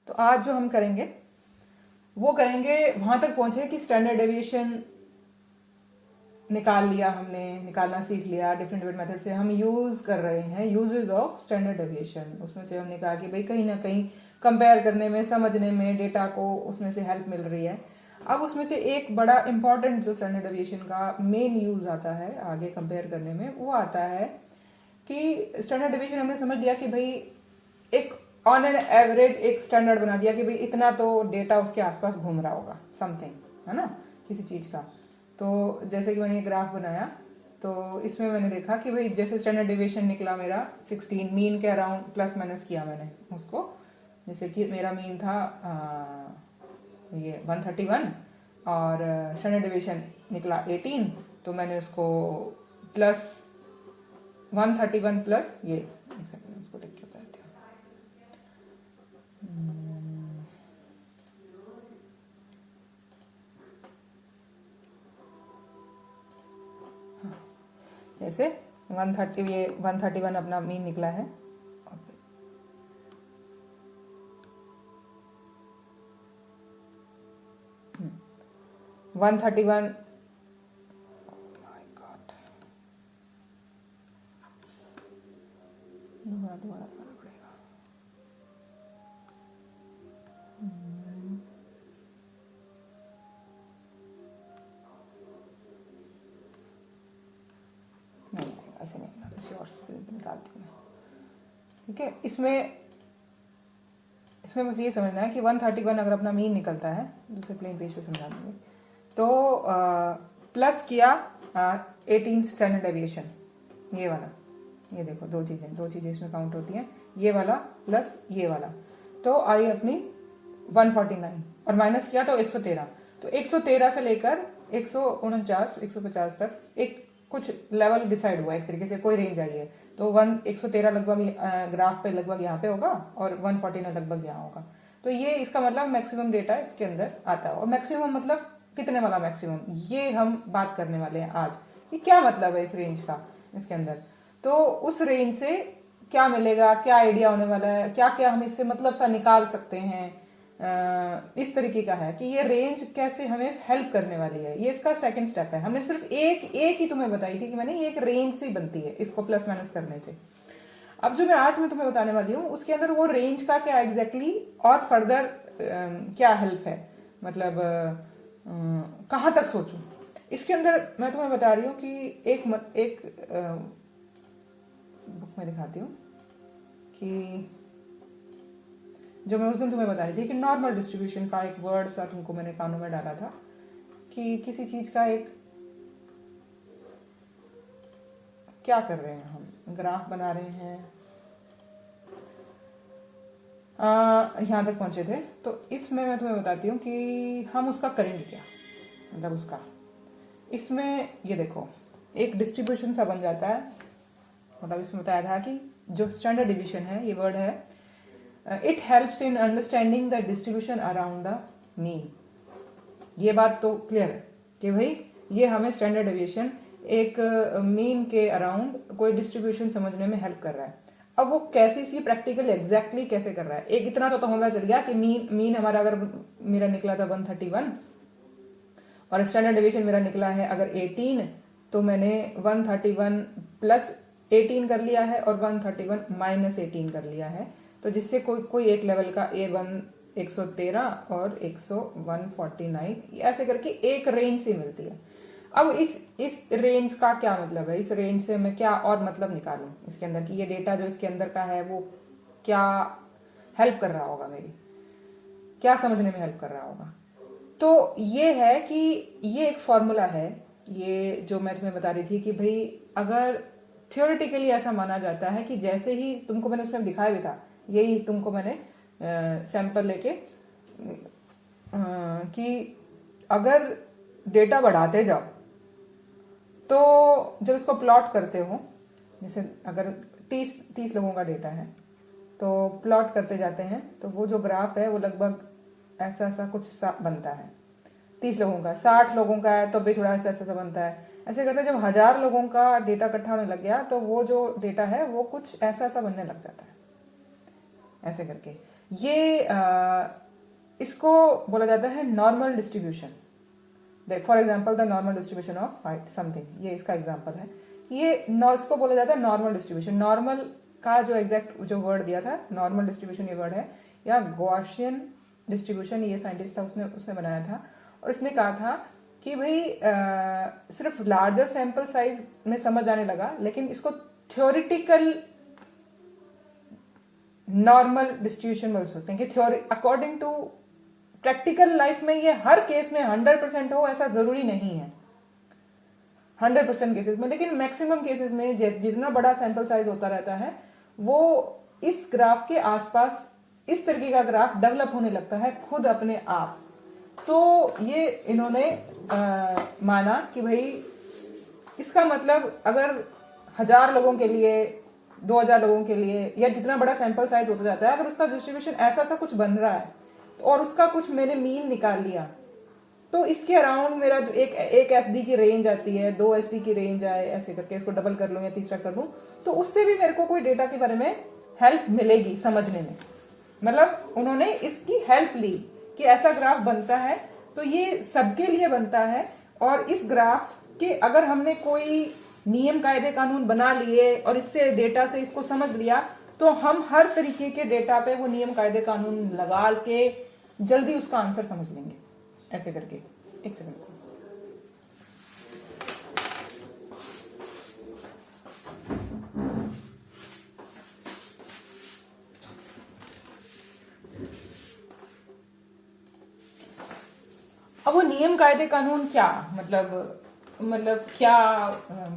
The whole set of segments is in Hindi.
तो आज जो हम करेंगे वो करेंगे वहां तक पहुंचे कि स्टैंडर्ड डेविएशन निकाल लिया, हमने निकालना सीख लिया। डिफरेंट डिफरेंट मेथड से हम यूज कर रहे हैं यूजेस ऑफ स्टैंडर्ड डेविएशन। उसमें से हमने कहा कि भाई कहीं ना कहीं कंपेयर करने में, समझने में, डेटा को उसमें से हेल्प मिल रही है। अब उसमें से एक बड़ा इंपॉर्टेंट जो स्टैंडर्ड डेविएशन का मेन यूज आता है आगे कंपेयर करने में, वो आता है कि स्टैंडर्ड डेविएशन हमने समझ लिया कि भाई एक ऑन एन एवरेज एक स्टैंडर्ड बना दिया कि भाई इतना तो डेटा उसके आसपास घूम रहा होगा, समथिंग, है ना, किसी चीज का। तो जैसे कि मैंने ये ग्राफ बनाया, तो इसमें मैंने देखा कि भाई जैसे स्टैंडर्ड डेविएशन निकला मेरा 16, मीन के अराउंड प्लस माइनस किया मैंने उसको। जैसे कि मेरा मीन था ये 131 और स्टैंडर्ड डेविएशन निकला 18, तो मैंने उसको प्लस 131 प्लस ये, एक सेकंड उसको लिख के बताती हूँ। जैसे 130, ये 131 अपना मीन निकला है। 131, दोबारा करना पड़ेगा। नहीं ऐसे नहीं, किसी और से निकालती हूँ मैं। ठीक है, इसमें बस ये समझना है कि 131 अगर अपना मीन निकलता है, दूसरे प्लेन पेज पे समझा दूंगी, तो प्लस किया 18 स्टैंडर्ड डेविएशन, ये वाला, ये देखो दो चीजें इसमें काउंट होती हैं, ये वाला प्लस ये वाला, तो आई अपनी 149 और माइनस किया तो 113। तो 113 से लेकर 149 150 तक एक कुछ लेवल डिसाइड हुआ, एक तरीके से कोई रेंज आई है। तो 113 लगभग ग्राफ पे लगभग यहाँ पे होगा और 149 लगभग यहाँ होगा। तो ये इसका मतलब मैक्सिमम डेटा इसके अंदर आता है। और मैक्सिमम मतलब कितने वाला मैक्सिमम, ये हम बात करने वाले हैं आज कि क्या मतलब है इस रेंज का इसके अंदर। तो उस रेंज से क्या मिलेगा, क्या आइडिया होने वाला है, क्या क्या हम इससे मतलब सा निकाल सकते हैं, इस तरीके का है कि ये रेंज कैसे हमें हेल्प करने वाली है। ये इसका सेकंड स्टेप है। हमने सिर्फ एक ही तुम्हें बताई थी कि मैंने एक रेंज से बनती है इसको प्लस माइनस करने से। अब जो मैं आज में तुम्हें बताने वाली हूँ उसके अंदर वो रेंज का क्या एग्जैक्टली और फर्दर क्या हेल्प है, मतलब कहाँ तक सोचूं इसके अंदर। मैं तुम्हें बता रही हूँ कि एक बुक में दिखाती हूँ कि जो मैं उस दिन तुम्हें बता रही थी कि नॉर्मल डिस्ट्रीब्यूशन का एक वर्ड सा तुमको मैंने कानों में डाला था कि किसी चीज का एक क्या कर रहे हैं, हम ग्राफ बना रहे हैं, यहां तक पहुंचे थे। तो इसमें मैं तुम्हें बताती हूँ कि हम उसका करेंगे क्या, मतलब उसका इसमें ये देखो एक डिस्ट्रीब्यूशन सा बन जाता है। मतलब इसमें बताया था कि जो स्टैंडर्ड डिवीजन है, ये वर्ड है, it helps in understanding the distribution around the mean. ये बात तो क्लियर है कि भाई ये हमें स्टैंडर्ड डेविएशन एक मीन के अराउंड कोई डिस्ट्रीब्यूशन समझने में हेल्प कर रहा है। अब वो कैसी सी प्रैक्टिकल एग्जैक्टली कैसे कर रहा है, एक इतना तो हमें चल गया कि मीन हमारा अगर मेरा निकला था 131 और स्टैंडर्ड डेविएशन मेरा निकला है अगर 18, तो मैंने 131 प्लस 18 कर लिया है और 131 माइनस 18 कर लिया है। तो जिससे कोई एक लेवल का A1 113 और 149 ऐसे करके एक रेंज से मिलती है। अब इस रेंज का क्या मतलब है, इस रेंज से मैं क्या और मतलब निकालूं इसके अंदर कि ये डेटा जो इसके अंदर का है वो क्या हेल्प कर रहा होगा, मेरी क्या समझने में हेल्प कर रहा होगा। तो ये है कि ये एक फॉर्मूला है, ये जो मैं तुम्हें बता रही थी कि भाई अगर थियोरेटिकली ऐसा माना जाता है कि जैसे ही तुमको मैंने उसमें दिखाया भी था, यही तुमको मैंने सैंपल लेके कि अगर डेटा बढ़ाते जाओ तो जब इसको प्लॉट करते हो, जैसे अगर 30 लोगों का डेटा है तो प्लॉट करते जाते हैं तो वो जो ग्राफ है वो लगभग ऐसा कुछ सा बनता है। 30 लोगों का, 60 लोगों का है तो भी थोड़ा ऐसा बनता है। ऐसे करते जब 1000 लोगों का डेटा इकट्ठा होने लग गया तो वो जो डेटा है वो कुछ ऐसा बनने लग जाता है, ऐसे करके। ये इसको बोला जाता है नॉर्मल डिस्ट्रीब्यूशन। देख for example the normal distribution of height something, ये इसका एग्जाम्पल है। ये इसको बोला जाता है नॉर्मल डिस्ट्रीब्यूशन। नॉर्मल का जो एग्जैक्ट जो वर्ड दिया था नॉर्मल डिस्ट्रीब्यूशन, ये वर्ड है, या गॉसियन डिस्ट्रीब्यूशन, ये साइंटिस्ट था उसने बनाया था। और इसने कहा था कि भाई सिर्फ लार्जर सैंपल साइज में समझ आने लगा, लेकिन इसको थ्योरिटिकल नॉर्मल डिस्ट्रीब्यूशन बोल सकते हैं कि theory according to practical life में ये हर केस में 100% हो ऐसा जरूरी नहीं है 100% केसेस में, लेकिन मैक्सिमम केसेस में जितना बड़ा सैंपल साइज होता रहता है वो इस ग्राफ के आसपास इस तरीके का ग्राफ डेवलप होने लगता है खुद अपने आप। तो ये इन्होंने माना कि भाई इसका मतलब अगर 1000 लोगों के लिए 2000 लोगों के लिए या जितना बड़ा सैंपल साइज होता जाता है, अगर उसका डिस्ट्रीब्यूशन ऐसा सा कुछ बन रहा है और उसका कुछ मैंने मीन निकाल लिया, तो इसके अराउंड मेरा जो एक एसडी की रेंज आती है, 2 एसडी की रेंज आए, ऐसे करके इसको डबल कर लूं या तीसरा कर लूं, तो उससे भी मेरे को कोई डेटा के बारे में हेल्प मिलेगी समझने में। मतलब उन्होंने इसकी हेल्प ली कि ऐसा ग्राफ बनता है, तो ये सबके लिए बनता है। और इस ग्राफ के अगर हमने कोई नियम कायदे कानून बना लिए और इससे डेटा से इसको समझ लिया, तो हम हर तरीके के डेटा पे वो नियम कायदे कानून लगा के जल्दी उसका आंसर समझ लेंगे। ऐसे करके एक सेकंड। अब वो नियम कायदे कानून क्या मतलब क्या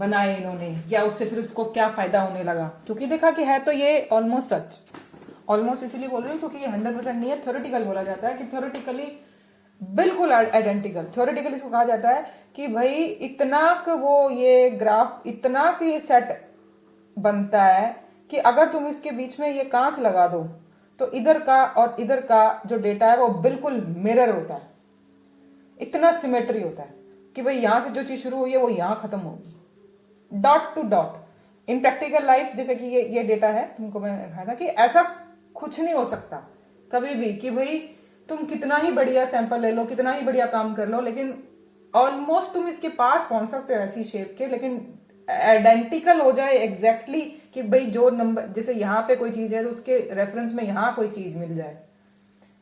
बनाए इन्होंने, या उससे फिर उसको क्या फायदा होने लगा, क्योंकि देखा कि है तो ये ऑलमोस्ट सच, ऑलमोस्ट इसलिए बोल रही हूँ क्योंकि ये 100% नहीं है, थ्योरेटिकल बोला जाता है कि थ्योरेटिकली बिल्कुल आइडेंटिकल। थ्योरेटिकल इसको कहा जाता है कि भाई इतना वो ये ग्राफ इतना ये सेट बनता है कि अगर तुम इसके बीच में ये कांच लगा दो तो इधर का और इधर का जो डेटा है वो बिल्कुल मिरर होता है, इतना सिमेट्री होता है कि भाई यहां से जो चीज शुरू हुई है वो यहां खत्म होगी, dot to dot. In practical life जैसे कि ये डेटा है, तुमको मैं दिखाया था कि ऐसा कुछ नहीं हो सकता कभी भी कि भाई तुम कितना ही बढ़िया सैंपल ले लो, कितना ही बढ़िया काम कर लो, लेकिन ऑलमोस्ट तुम इसके पास पहुंच सकते हो ऐसी शेप के, लेकिन आइडेंटिकल हो जाए एग्जैक्टली कि भाई जो नंबर जैसे यहाँ पे कोई चीज है तो उसके रेफरेंस में यहाँ कोई चीज मिल जाए,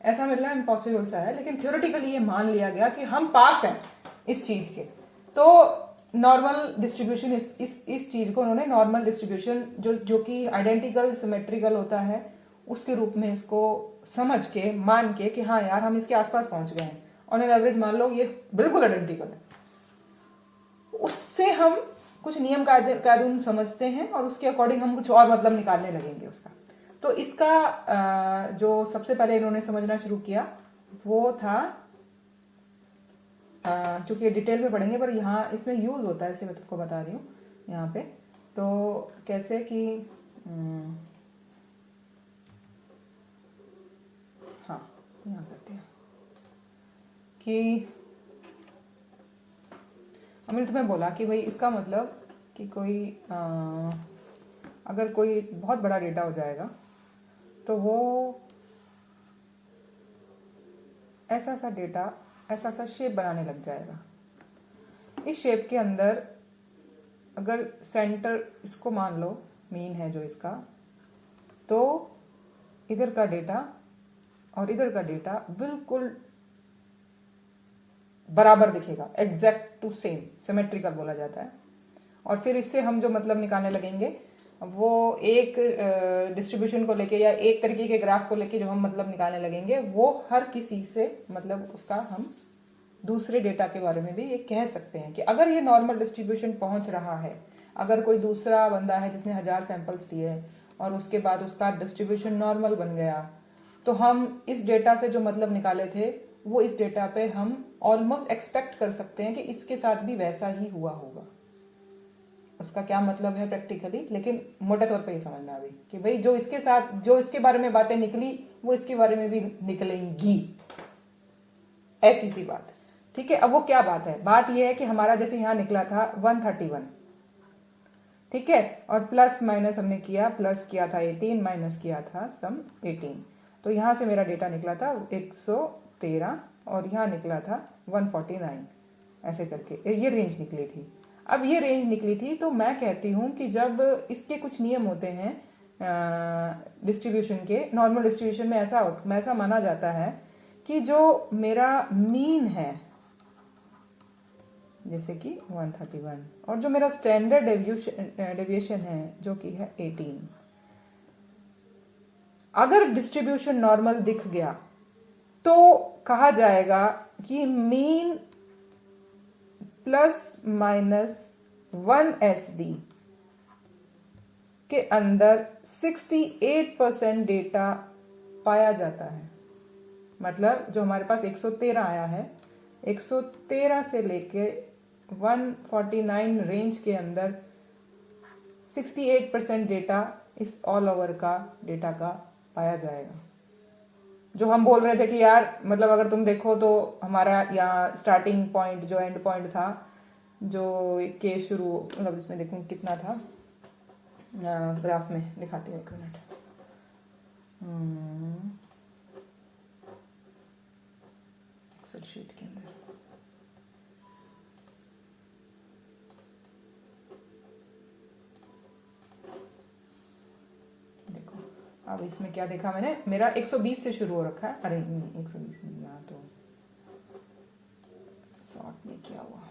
ऐसा मिलना इम्पॉसिबल सा है। लेकिन थ्योरेटिकली ये मान लिया गया कि हम पास हैं इस चीज के। तो नॉर्मल डिस्ट्रीब्यूशन इस चीज को उन्होंने नॉर्मल डिस्ट्रीब्यूशन जो कि आइडेंटिकल सिमेट्रिकल होता है उसके रूप में इसको समझ के मान के कि हाँ यार हम इसके आसपास पहुंच गए हैं, ऑन एन एवरेज मान लो ये बिल्कुल आइडेंटिकल है, उससे हम कुछ नियम कानून समझते हैं और उसके अकॉर्डिंग हम कुछ और मतलब निकालने लगेंगे उसका। तो इसका जो सबसे पहले इन्होंने समझना शुरू किया वो था, क्योंकि ये डिटेल में पढ़ेंगे पर यहाँ इसमें यूज होता है, इसलिए मैं तुमको बता रही हूँ यहाँ पे। तो कैसे कि हाँ यहाँ करते हैं कि मैंने तुम्हें बोला कि भाई इसका मतलब कि कोई अगर कोई बहुत बड़ा डेटा हो जाएगा तो वो ऐसा सा डेटा ऐसा सा शेप बनाने लग जाएगा। इस शेप के अंदर अगर सेंटर इसको मान लो मीन है जो इसका, तो इधर का डेटा और इधर का डेटा बिल्कुल बराबर दिखेगा, एग्जैक्ट टू सेम, सिमेट्रिकल बोला जाता है। और फिर इससे हम जो मतलब निकालने लगेंगे वो एक डिस्ट्रीब्यूशन को लेके या एक तरीके के ग्राफ को लेके जो हम मतलब निकालने लगेंगे वो हर किसी से मतलब उसका हम दूसरे डेटा के बारे में भी ये कह सकते हैं कि अगर ये नॉर्मल डिस्ट्रीब्यूशन पहुंच रहा है, अगर कोई दूसरा बंदा है जिसने 1000 सैंपल्स लिए और उसके बाद उसका डिस्ट्रीब्यूशन नॉर्मल बन गया, तो हम इस डेटा से जो मतलब निकाले थे वो इस डेटा पे हम ऑलमोस्ट एक्सपेक्ट कर सकते हैं कि इसके साथ भी वैसा ही हुआ होगा। उसका क्या मतलब है प्रैक्टिकली, लेकिन मोटे तौर पे ये समझना अभी कि भाई जो इसके साथ जो इसके बारे में बातें निकली वो इसके बारे में भी निकलेंगी, ऐसी सी बात। ठीक है, अब वो क्या बात है? बात ये है कि हमारा जैसे यहां निकला था 131, ठीक है, और प्लस माइनस हमने किया, प्लस किया था 18, माइनस किया था सम 18। तो यहाँ से मेरा डेटा निकला था 113 और यहाँ निकला था 149, ऐसे करके ये रेंज निकली थी। अब ये रेंज निकली थी तो मैं कहती हूँ कि जब इसके कुछ नियम होते हैं डिस्ट्रीब्यूशन के, नॉर्मल डिस्ट्रीब्यूशन में ऐसा माना जाता है कि जो मेरा मीन है जैसे कि 131 और जो मेरा स्टैंडर्ड डेविएशन है जो कि है 18, अगर डिस्ट्रीब्यूशन नॉर्मल दिख गया तो कहा जाएगा कि मीन प्लस माइनस 1 SD के अंदर 68% डेटा पाया जाता है। मतलब जो हमारे पास 113 आया है, 113 से लेके 149 रेंज के अंदर 68% डेटा इस ऑल ओवर का डेटा का पाया जाएगा। जो हम बोल रहे थे कि यार मतलब अगर तुम देखो तो हमारा यहाँ स्टार्टिंग पॉइंट जो एंड पॉइंट था, जो के शुरू, मतलब इसमें देखूं कितना था, उस ग्राफ में दिखाती हूँ, एक मिनट। एक्सेल शीट के अंदर देखो, अब इसमें क्या देखा मैंने, मेरा 120 से शुरू हो रखा है। अरे नहीं 120 नहीं, यहाँ तो सॉर्ट नहीं किया हुआ,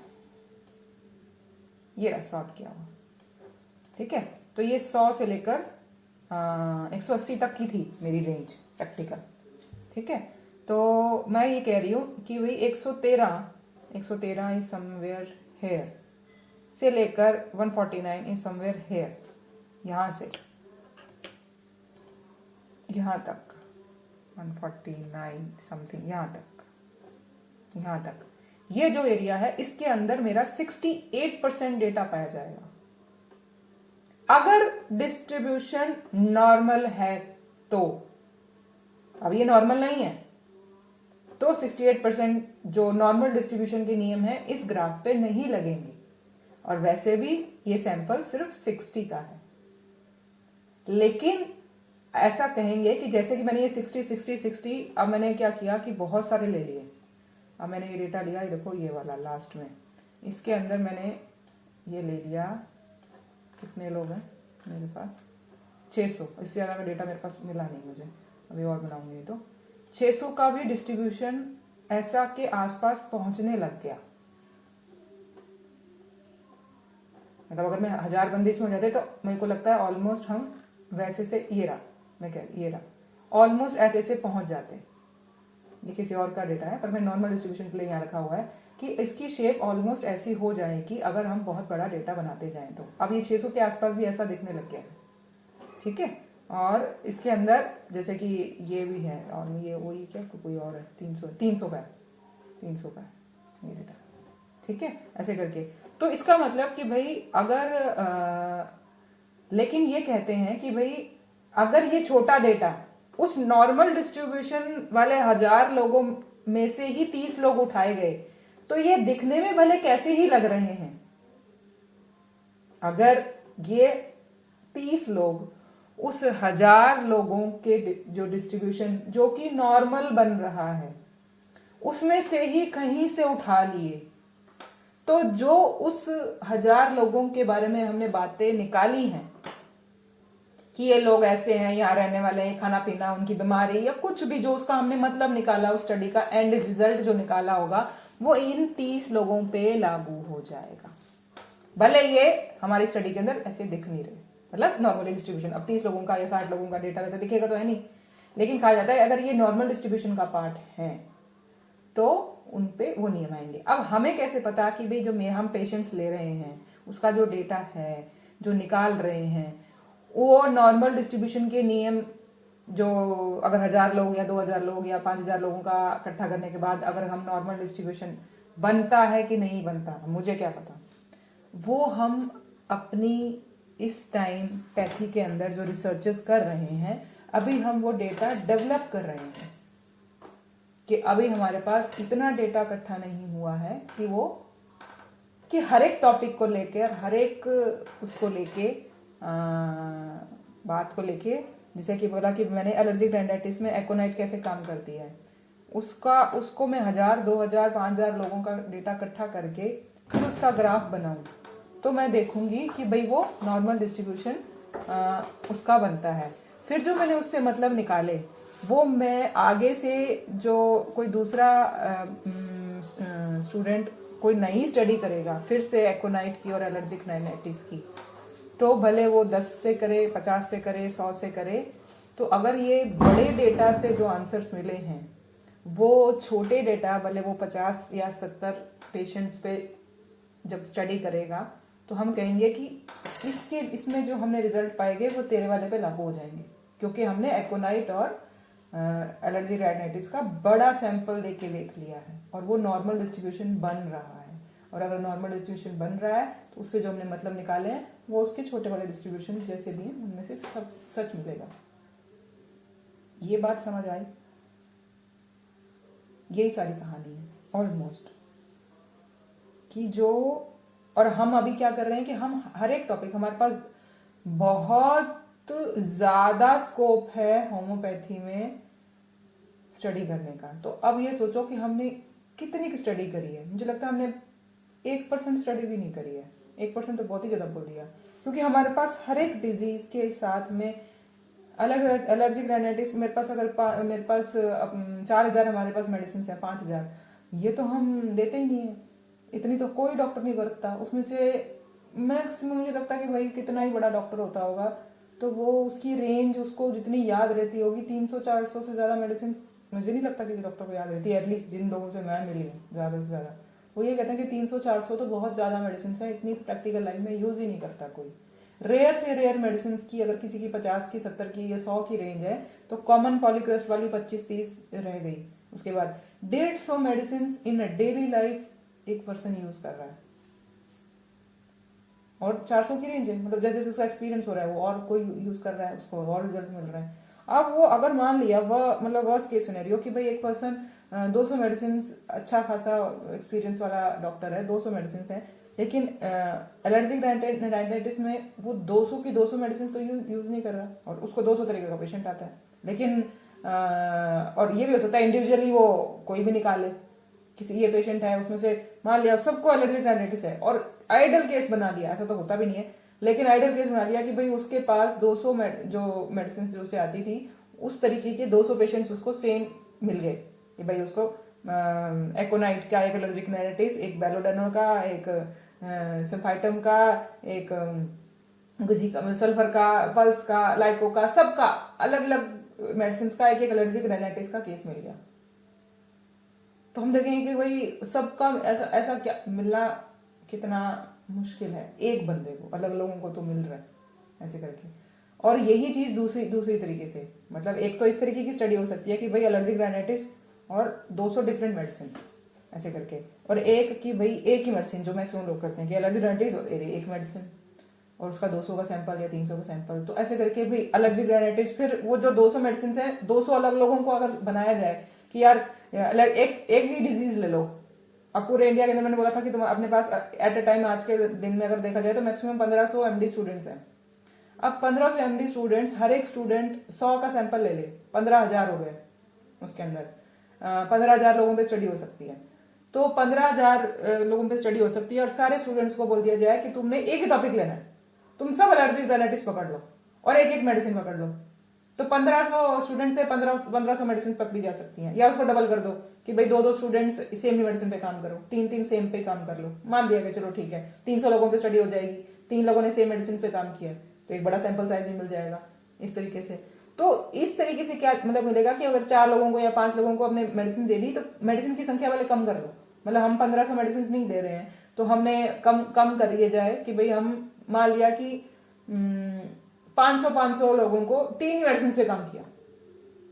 ये रहा सॉर्ट किया हुआ, ठीक है। तो ये 100 से लेकर 180 तक की थी मेरी रेंज प्रैक्टिकल, ठीक है। तो मैं ये कह रही हूँ कि भाई 113 इज समवेयर हेयर से लेकर 149 इज समवेयर हेयर, यहाँ से यहाँ तक 149 समथिंग, यहाँ तक ये जो एरिया है इसके अंदर मेरा 68% डेटा पाया जाएगा अगर डिस्ट्रीब्यूशन नॉर्मल है। तो अब ये नॉर्मल नहीं है तो 68% जो नॉर्मल डिस्ट्रीब्यूशन के नियम है इस ग्राफ पे नहीं लगेंगे, और वैसे भी ये सैंपल सिर्फ 60 का है। लेकिन ऐसा कहेंगे कि जैसे कि मैंने ये 60, अब मैंने क्या किया कि बहुत सारे ले लिए। अब मैंने ये डेटा लिया, ये देखो ये वाला लास्ट में, इसके अंदर मैंने ये ले लिया, कितने लोग हैं मेरे पास, 600, इससे ज़्यादा का डेटा मेरे पास मिला नहीं मुझे, अभी और बनाऊंगी। तो 600 का भी डिस्ट्रीब्यूशन ऐसा के आसपास पहुंचने लग गया। मतलब अगर मैं 1000 बंदे इसमें हो जाते तो मेरे को लगता है ऑलमोस्ट हम वैसे से ये रहा ऑलमोस्ट ऐसे से पहुंच जाते। ये किसी और का डेटा है पर मैं नॉर्मल डिस्ट्रीब्यूशन के लिए यहाँ रखा हुआ है कि इसकी शेप ऑलमोस्ट ऐसी हो जाएगी अगर हम बहुत बड़ा डेटा बनाते जाएं तो। अब ये 600 के आसपास भी ऐसा दिखने लग गया है, ठीक है। और इसके अंदर जैसे कि ये भी है, और ये वही क्या कोई और है, 300 का है ये डेटा, ठीक है, ऐसे करके। तो इसका मतलब कि भाई अगर लेकिन ये कहते हैं कि भाई अगर ये छोटा डेटा उस नॉर्मल डिस्ट्रीब्यूशन वाले 1000 लोगों में से ही 30 लोग उठाए गए तो ये दिखने में भले कैसे ही लग रहे हैं। अगर ये 30 लोग उस 1000 लोगों के जो डिस्ट्रीब्यूशन जो कि नॉर्मल बन रहा है उसमें से ही कहीं से उठा लिए, तो जो उस 1000 लोगों के बारे में हमने बातें निकाली हैं कि ये लोग ऐसे हैं, यहाँ रहने वाले हैं, खाना पीना, उनकी बीमारी या कुछ भी जो उसका हमने मतलब निकाला, उस स्टडी का एंड रिजल्ट जो निकाला होगा वो इन 30 लोगों पे लागू हो जाएगा। भले ये हमारी स्टडी के अंदर ऐसे दिख नहीं रहे, मतलब नॉर्मल डिस्ट्रीब्यूशन अब 30 लोगों का या 60 लोगों का डेटा वैसे दिखेगा तो है नहीं, लेकिन कहा जाता है अगर ये नॉर्मल डिस्ट्रीब्यूशन का पार्ट है तो उन पे वो नियम आएंगे। अब हमें कैसे पता कि भाई जो हम पेशेंट्स ले रहे हैं उसका जो डेटा है जो निकाल रहे हैं वो नॉर्मल डिस्ट्रीब्यूशन के नियम, जो अगर 1000 लोग या 2000 लोग या 5000 लोगों का इकट्ठा करने के बाद अगर हम नॉर्मल डिस्ट्रीब्यूशन बनता है कि नहीं बनता, मुझे क्या पता। वो हम अपनी इस टाइम पैथी के अंदर जो रिसर्चेस कर रहे हैं अभी हम वो डेटा डेवलप कर रहे हैं कि अभी हमारे पास इतना डेटा इकट्ठा नहीं हुआ है कि वो कि हर एक टॉपिक को लेकर हर एक उसको लेके बात को लेके जैसे कि बोला कि मैंने एलर्जिक राइनाइटिस में एकोनाइट कैसे काम करती है, उसको मैं 1000, 2000, 5000 लोगों का डेटा इकट्ठा करके फिर उसका ग्राफ बनाऊं, तो मैं देखूंगी कि भाई वो नॉर्मल डिस्ट्रीब्यूशन उसका बनता है। फिर जो मैंने उससे मतलब निकाले वो मैं आगे से जो कोई दूसरा स्टूडेंट कोई नई स्टडी करेगा फिर से एकोनाइट की और एलर्जिक राइनाइटिस की, तो भले वो 10 से करे, 50 से करे, 100 से करे, तो अगर ये बड़े डेटा से जो आंसर्स मिले हैं वो छोटे डेटा भले वो 50 या 70 पेशेंट्स पे जब स्टडी करेगा, तो हम कहेंगे कि इसमें जो हमने रिजल्ट पाएंगे वो तेरे वाले पे लागू हो जाएंगे, क्योंकि हमने एकोनाइट और एलर्जी राइनाइटिस का बड़ा सैंपल लेके देख लिया है और वो नॉर्मल डिस्ट्रीब्यूशन बन रहा है। और अगर नॉर्मल डिस्ट्रीब्यूशन बन रहा है तो उससे जो हमने मतलब निकाले हैं वो उसके छोटे वाले डिस्ट्रीब्यूशन जैसे भी हैं उनमें से सब सच मिलेगा। ये बात समझ आई? यही सारी कहानी है ऑलमोस्ट, कि जो, और हम अभी क्या कर रहे हैं कि हम हर एक टॉपिक, हमारे पास बहुत ज्यादा स्कोप है होम्योपैथी में स्टडी करने का। तो अब ये सोचो कि हमने कितनी की स्टडी करी है। मुझे लगता है हमने 1% स्टडी भी नहीं करी है। 1% तो बहुत ही ज्यादा बोल दिया, क्योंकि हमारे पास हर एक डिजीज के साथ में अलग एलर्जिक राइनाइटिस मेरे पास अगर मेरे पास 4000 हमारे पास मेडिसिन है, 5000 ये तो हम देते ही नहीं है। इतनी तो कोई डॉक्टर नहीं बरतता। उसमें से मैक्सिमम मुझे लगता है कि भाई कितना ही बड़ा डॉक्टर होता होगा तो वो उसकी रेंज उसको जितनी याद रहती होगी 300-400 से ज्यादा मेडिसिन मुझे नहीं लगता किसी डॉक्टर को याद रहती है। एटलीस्ट जिन लोगों से मैं मिली हूँ ज्यादा से ज्यादा वो ये कहते हैं कि 300-400 तो बहुत ज्यादा मेडिसिन है, इतनी तो प्रैक्टिकल लाइफ में यूज ही नहीं करता कोई। रेयर से रेयर मेडिसिन की अगर किसी की 50 की 70 की या 100 की रेंज है तो कॉमन पॉलीक्रेस्ट वाली 25-30 रह गई। उसके बाद 150 मेडिसिन इन डेली लाइफ एक पर्सन यूज कर रहा है और 400 की रेंज है, मतलब जैसे उसका एक्सपीरियंस हो रहा है वो और कोई यूज कर रहा है उसको और रिजल्ट मिल रहा है। अब वो अगर मान लिया वह मतलब वर्स्ट केस सिनेरियो कि भाई एक पर्सन 200 मेडिसिन, अच्छा खासा एक्सपीरियंस वाला डॉक्टर है, 200 मेडिसिन है, लेकिन एलर्जिक राइनाइटिस में वो 200 की 200 मेडिसिन तो यूज नहीं कर रहा और उसको 200 तरीके का पेशेंट आता है। लेकिन और ये भी हो सकता है इंडिविजुअली वो कोई भी निकाले, किसी ये पेशेंट है उसमें से मान लिया सबको एलर्जिक राइनाइटिस है और आइडल केस बना लिया, ऐसा तो होता भी नहीं है, लेकिन आइडल केस बना लिया कि भाई उसके पास 200 जो मेडिसिन जो से आती थी उस तरीके के 200 पेशेंट्स उसको सेम मिल गए कि भाई उसको एकोनाइट का, एक एलर्जिक राइनाइटिस, एक बेलोडानो का, एक सल्फाइटम का, एक सल्फर का, पल्स का, लाइको का, सबका अलग अलग मेडिसिन का एक एलर्जिक राइनाइटिस का केस मिल गया। तो हम देखेंगे कि भाई सबका ऐसा क्या मिलना कितना मुश्किल है, एक बंदे को, अलग लोगों को तो मिल रहा है ऐसे करके। और यही चीज दूसरी तरीके से, मतलब एक तो इस तरीके की स्टडी हो सकती है कि भाई एलर्जिक राइनाइटिस और 200 डिफरेंट मेडिसिन ऐसे करके, और एक कि भाई एक ही मेडिसिन जो मैक्सिमम लोग करते हैं कि एलर्जिक राइनाइटिस और एक मेडिसिन और उसका 200 का सैंपल या 300 का सैंपल, तो ऐसे करके भी एलर्जिक राइनाइटिस, फिर वो जो 200 मेडिसिन है 200 अलग लोगों को अगर बनाया जाए कि यार एक ही डिजीज ले लो। अब पूरे इंडिया के अंदर मैंने बोला था कि तुम अपने पास एट ए टाइम आज के दिन में अगर देखा जाए तो मैक्सिमम 1500 एमडी स्टूडेंट्स हैं। अब 1500 एमडी स्टूडेंट्स, हर एक स्टूडेंट 100 का सैंपल ले ले, 15,000 हो गए। उसके अंदर 15,000 लोगों पे स्टडी हो सकती है, तो 15,000 लोगों पे स्टडी हो सकती है और सारे स्टूडेंट्स को बोल दिया जाए कि तुमने एक ही टॉपिक लेना है, तुम सब एलर्जिक राइनाइटिस पकड़ लो और एक एक मेडिसिन पकड़ लो, तो 1500 स्टूडेंट से 1500 मेडिसिन पकड़ी जा सकती हैं। या उसको डबल कर दो कि भाई 2 स्टूडेंट्स सेम ही मेडिसिन पे काम करो, 3 सेम पे काम कर लो, मान दिया कि चलो ठीक है 300 लोगों पे स्टडी हो जाएगी, 3 लोगों ने सेम मेडिसिन पे काम किया तो एक बड़ा सैंपल साइज मिल जाएगा इस तरीके से। तो इस तरीके से क्या मतलब मिलेगा कि अगर 4 लोगों को या 5 लोगों को अपने मेडिसिन दे दी तो मेडिसिन की संख्या वाले कम कर लो, मतलब हम 1500 मेडिसिन नहीं दे रहे हैं तो हमने कम कर दिए जाए कि भाई हम मान लिया कि 500 लोगों को 3 ही मेडिसिन पे काम किया,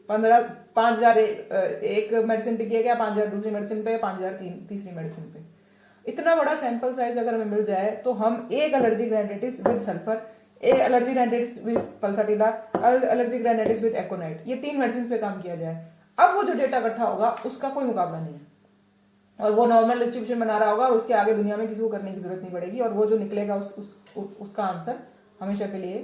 5,000 एक मेडिसिन पे किया गया, 5,000 दूसरी मेडिसिन पे, 5,000 तीसरी मेडिसिन पे। इतना बड़ा सैंपल साइज अगर हमें मिल जाए तो हम एक एलर्जिक राइनाइटिस विद सल्फर, एक allergic rhinitis with pulsatilla, allergic rhinitis with aconite, ये 3 मेडिसिन पे काम किया जाए, अब वो जो डेटा इकट्ठा होगा उसका कोई मुकाबला नहीं है और वो नॉर्मल डिस्ट्रीब्यूशन बना रहा होगा और उसके आगे दुनिया में किसी को करने की जरूरत नहीं पड़ेगी और वो जो निकलेगा उसका आंसर हमेशा के लिए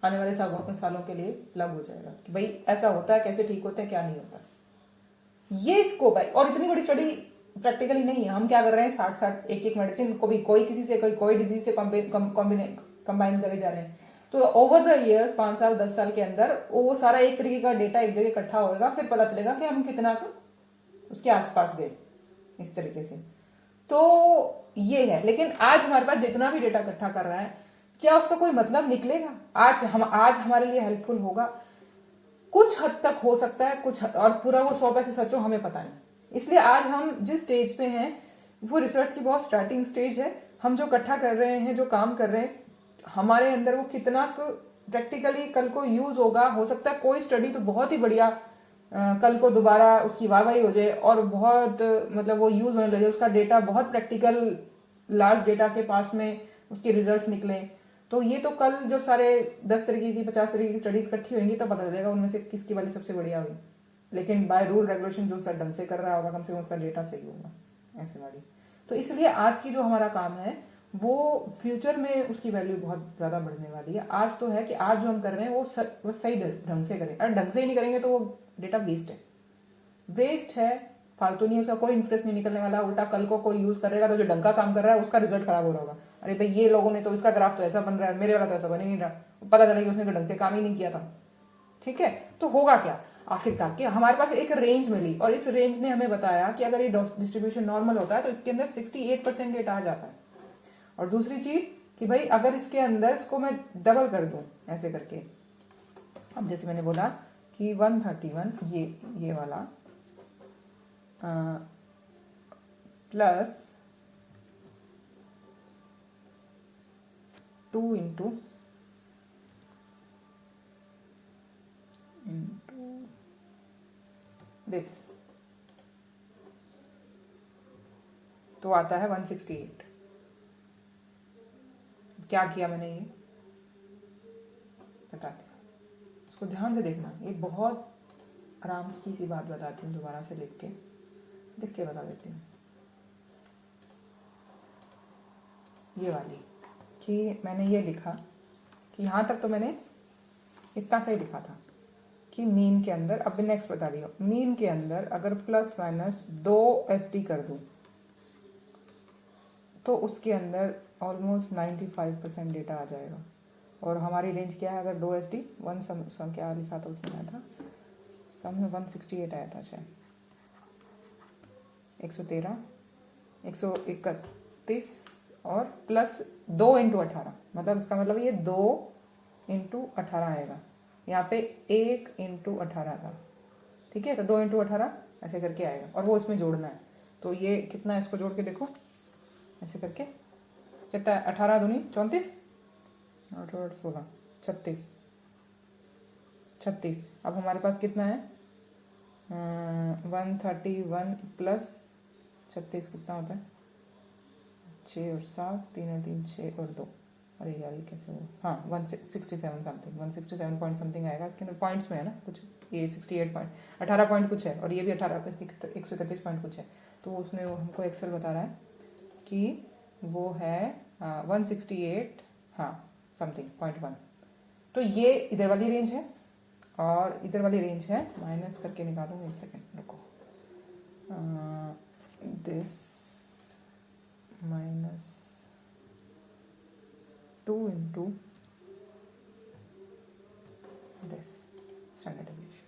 आने वाले सालों के लिए लागू हो जाएगा कि भाई ऐसा होता है, कैसे ठीक होते हैं, क्या नहीं होता। ये स्कोप है। और इतनी बड़ी स्टडी प्रैक्टिकली नहीं है। हम क्या कर रहे हैं, 60 एक मेडिसिन को भी कोई किसी से कोई डिजीज से कंबाइन करे जा रहे हैं। तो ओवर द इयर्स 5 साल 10 साल के अंदर वो सारा एक तरीके का डेटा एक जगह इकट्ठा होगा, फिर पता चलेगा कि हम कितना उसके आसपास गए इस तरीके से। तो ये है। लेकिन आज हमारे पास जितना भी डेटा इकट्ठा कर रहा है, क्या उसका कोई मतलब निकलेगा? आज हमारे लिए हेल्पफुल होगा? कुछ हद तक हो सकता है, कुछ और पूरा वो 100% सच हो हमें पता नहीं। इसलिए आज हम जिस स्टेज पे हैं वो रिसर्च की बहुत स्टार्टिंग स्टेज है। हम जो इकट्ठा कर रहे हैं, जो काम कर रहे हैं, हमारे अंदर वो कितना प्रैक्टिकली कल को यूज होगा। हो सकता है कोई स्टडी तो बहुत ही बढ़िया कल को दोबारा उसकी वाहवाही हो जाए और बहुत मतलब वो यूज होने लगे, उसका डेटा बहुत प्रैक्टिकल लार्ज डेटा के पास में उसके रिजल्ट्स निकले। तो ये तो कल जब सारे 10 तरीके की 50 तरीके की स्टडीज इकट्ठी होंगी तब पता चलेगा उनमें से किसकी वाली सबसे बढ़िया हुई। लेकिन बाय रूल रेगुलेशन जो सर ढंग से कर रहा होगा, कम से कम उसका डेटा सही होगा ऐसे वाली। तो इसलिए आज की जो हमारा काम है वो फ्यूचर में उसकी वैल्यू बहुत ज्यादा बढ़ने वाली है। आज तो है कि आज जो हम कर रहे हैं वो सही ढंग से करें। अगर ढंग से ही नहीं करेंगे तो वो डेटा वेस्ट है, फालतू नहीं, उसका कोई इंटरेस्ट नहीं निकलने वाला। उल्टा कल को कोई यूज करेगा तो जो ढंग का काम कर रहा है उसका रिजल्ट खराब हो रहा होगा। अरे भाई ये लोगों ने तो इसका ग्राफ तो ऐसा बन रहा है, मेरे वाला तो ऐसा बन ही नहीं रहा। पता चला कि उसने तो ढंग से काम ही नहीं किया था। ठीक है, तो होगा क्या आखिरकार कि हमारे पास एक रेंज मिली और इस रेंज ने हमें बताया कि अगर ये डिस्ट्रीब्यूशन नॉर्मल होता है तो इसके अंदर 68% डेटा आ जाता है। और दूसरी चीज कि भाई अगर इसके अंदर इसको मैं डबल कर दूं ऐसे करके, अब जैसे मैंने बोला कि 131 ये वाला प्लस 2 इंटू दिस तो आता है 168। क्या किया मैंने, ये बताते हैं, इसको ध्यान से देखना। एक बहुत आराम की सी बात बताती हूँ, दोबारा से लिख के बता देती हूँ। ये वाली कि मैंने ये लिखा कि यहाँ तक तो मैंने इतना सही लिखा था कि मीन के अंदर, अब नेक्स्ट बता रही हूँ, मीन के अंदर अगर प्लस माइनस 2 SD कर दूँ तो उसके अंदर ऑलमोस्ट 95% डेटा आ जाएगा। और हमारी रेंज क्या है, अगर 2 SD 1 सम क्या लिखा था उसमें, आया था सम में 168 आया था शायद, 113 131 और प्लस 2 इंटू 18, मतलब इसका मतलब ये 2 इंटू 18 आएगा। यहाँ पे 1 इंटू 18 था, ठीक है, तो 2 इंटू 18 ऐसे करके आएगा और वो इसमें जोड़ना है। तो ये कितना है, इसको जोड़ के देखो ऐसे करके, कितना है, 18 दूनी 34, 8 16 36। अब हमारे पास कितना है, 131 प्लस 36 कितना होता है, 6 और 7, 3 और 3 6 और 2, अरे यार ये कैसे हो, हाँ 167 समथिंग, 167 पॉइंट समथिंग आएगा। इसके अंदर पॉइंट्स में है ना कुछ, ये 68 पॉइंट 18 पॉइंट कुछ है और ये भी 18, इसकी 131 पॉइंट कुछ है। तो उसने वो हमको एक्सेल बता रहा है कि वो है 168 हाँ समथिंग .1। तो ये इधर वाली रेंज है और इधर वाली रेंज है, माइनस करके निकालूंगा, एक सेकेंड रुको, this minus 2 into this standard deviation,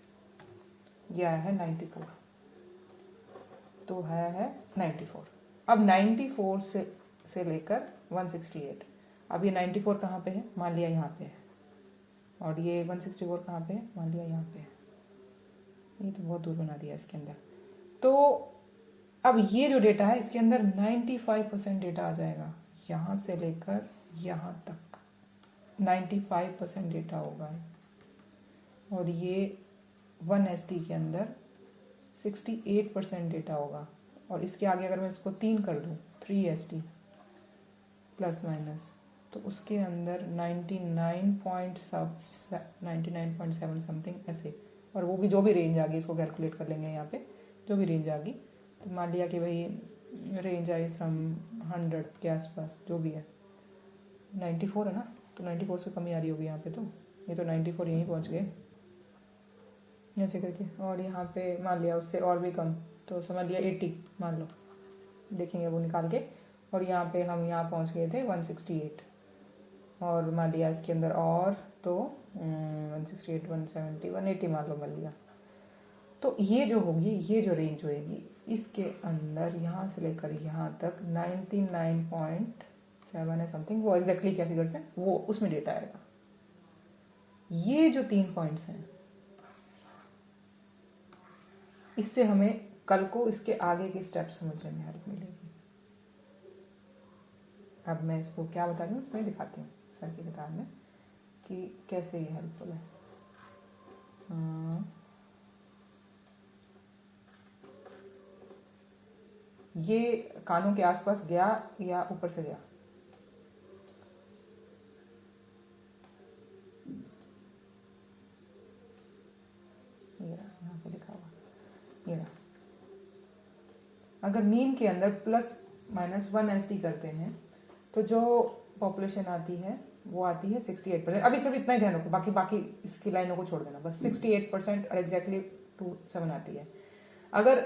यह है 94, तो है 94। अब 94 से लेकर 168, अब ये 94 कहाँ पे है, मान लिया यहाँ पे है, और ये 164 कहाँ पे है, मान लिया यहाँ पे है। ये तो बहुत दूर बना दिया इसके अंदर। तो अब ये जो डेटा है इसके अंदर 95% डेटा आ जाएगा, यहाँ से लेकर यहाँ तक 95% डेटा होगा। और ये 1 SD के अंदर 68% डेटा होगा। और इसके आगे अगर मैं इसको 3 कर दूँ, 3 SD प्लस माइनस, तो उसके अंदर 99.7 समथिंग ऐसे। और वो भी जो भी रेंज आ गई, इसको कैलकुलेट कर लेंगे यहाँ पे, जो भी रेंज आ गई। तो मान लिया कि भाई रेंज आई सम 100 के आसपास, जो भी है, 94 है ना, तो 94 से कम ही आ रही होगी यहाँ पे, तो ये तो 94 यहीं पहुंच गए ऐसे करके, और यहाँ पे मान लिया उससे और भी कम, तो समझ लिया 80 मान लो, देखेंगे वो निकाल के। और यहाँ पे हम यहाँ पहुँच गए थे 168, और मान लिया इसके अंदर और तो 168 170 180 मान लो मिल लिया। तो ये जो होगी, ये जो रेंज होएगी इसके अंदर यहाँ से लेकर यहाँ तक 99.7 है समथिंग, वो एग्जैक्टली क्या फिगर्स है वो उसमें डेटा आएगा। ये जो 3 पॉइंट्स हैं इससे हमें कल को इसके आगे के स्टेप समझने में हेल्प मिलेगी। अब मैं इसको क्या बता रही हूँ उसमें दिखाती हूँ सर की किताब में कि कैसे ये हेल्पफुल है। ये कानों के आसपास गया या ऊपर से गया? ये रहा, यहाँ पे लिखा हुआ, ये रहा। अगर मीन के अंदर ±1 SD करते हैं तो जो पॉपुलेशन आती है वो आती है 68%। अभी सिर्फ इतना ही ध्यान रखो, बाकी इसकी लाइनों को छोड़ देना, बस 68% और एग्जैक्टली 27 आती है। अगर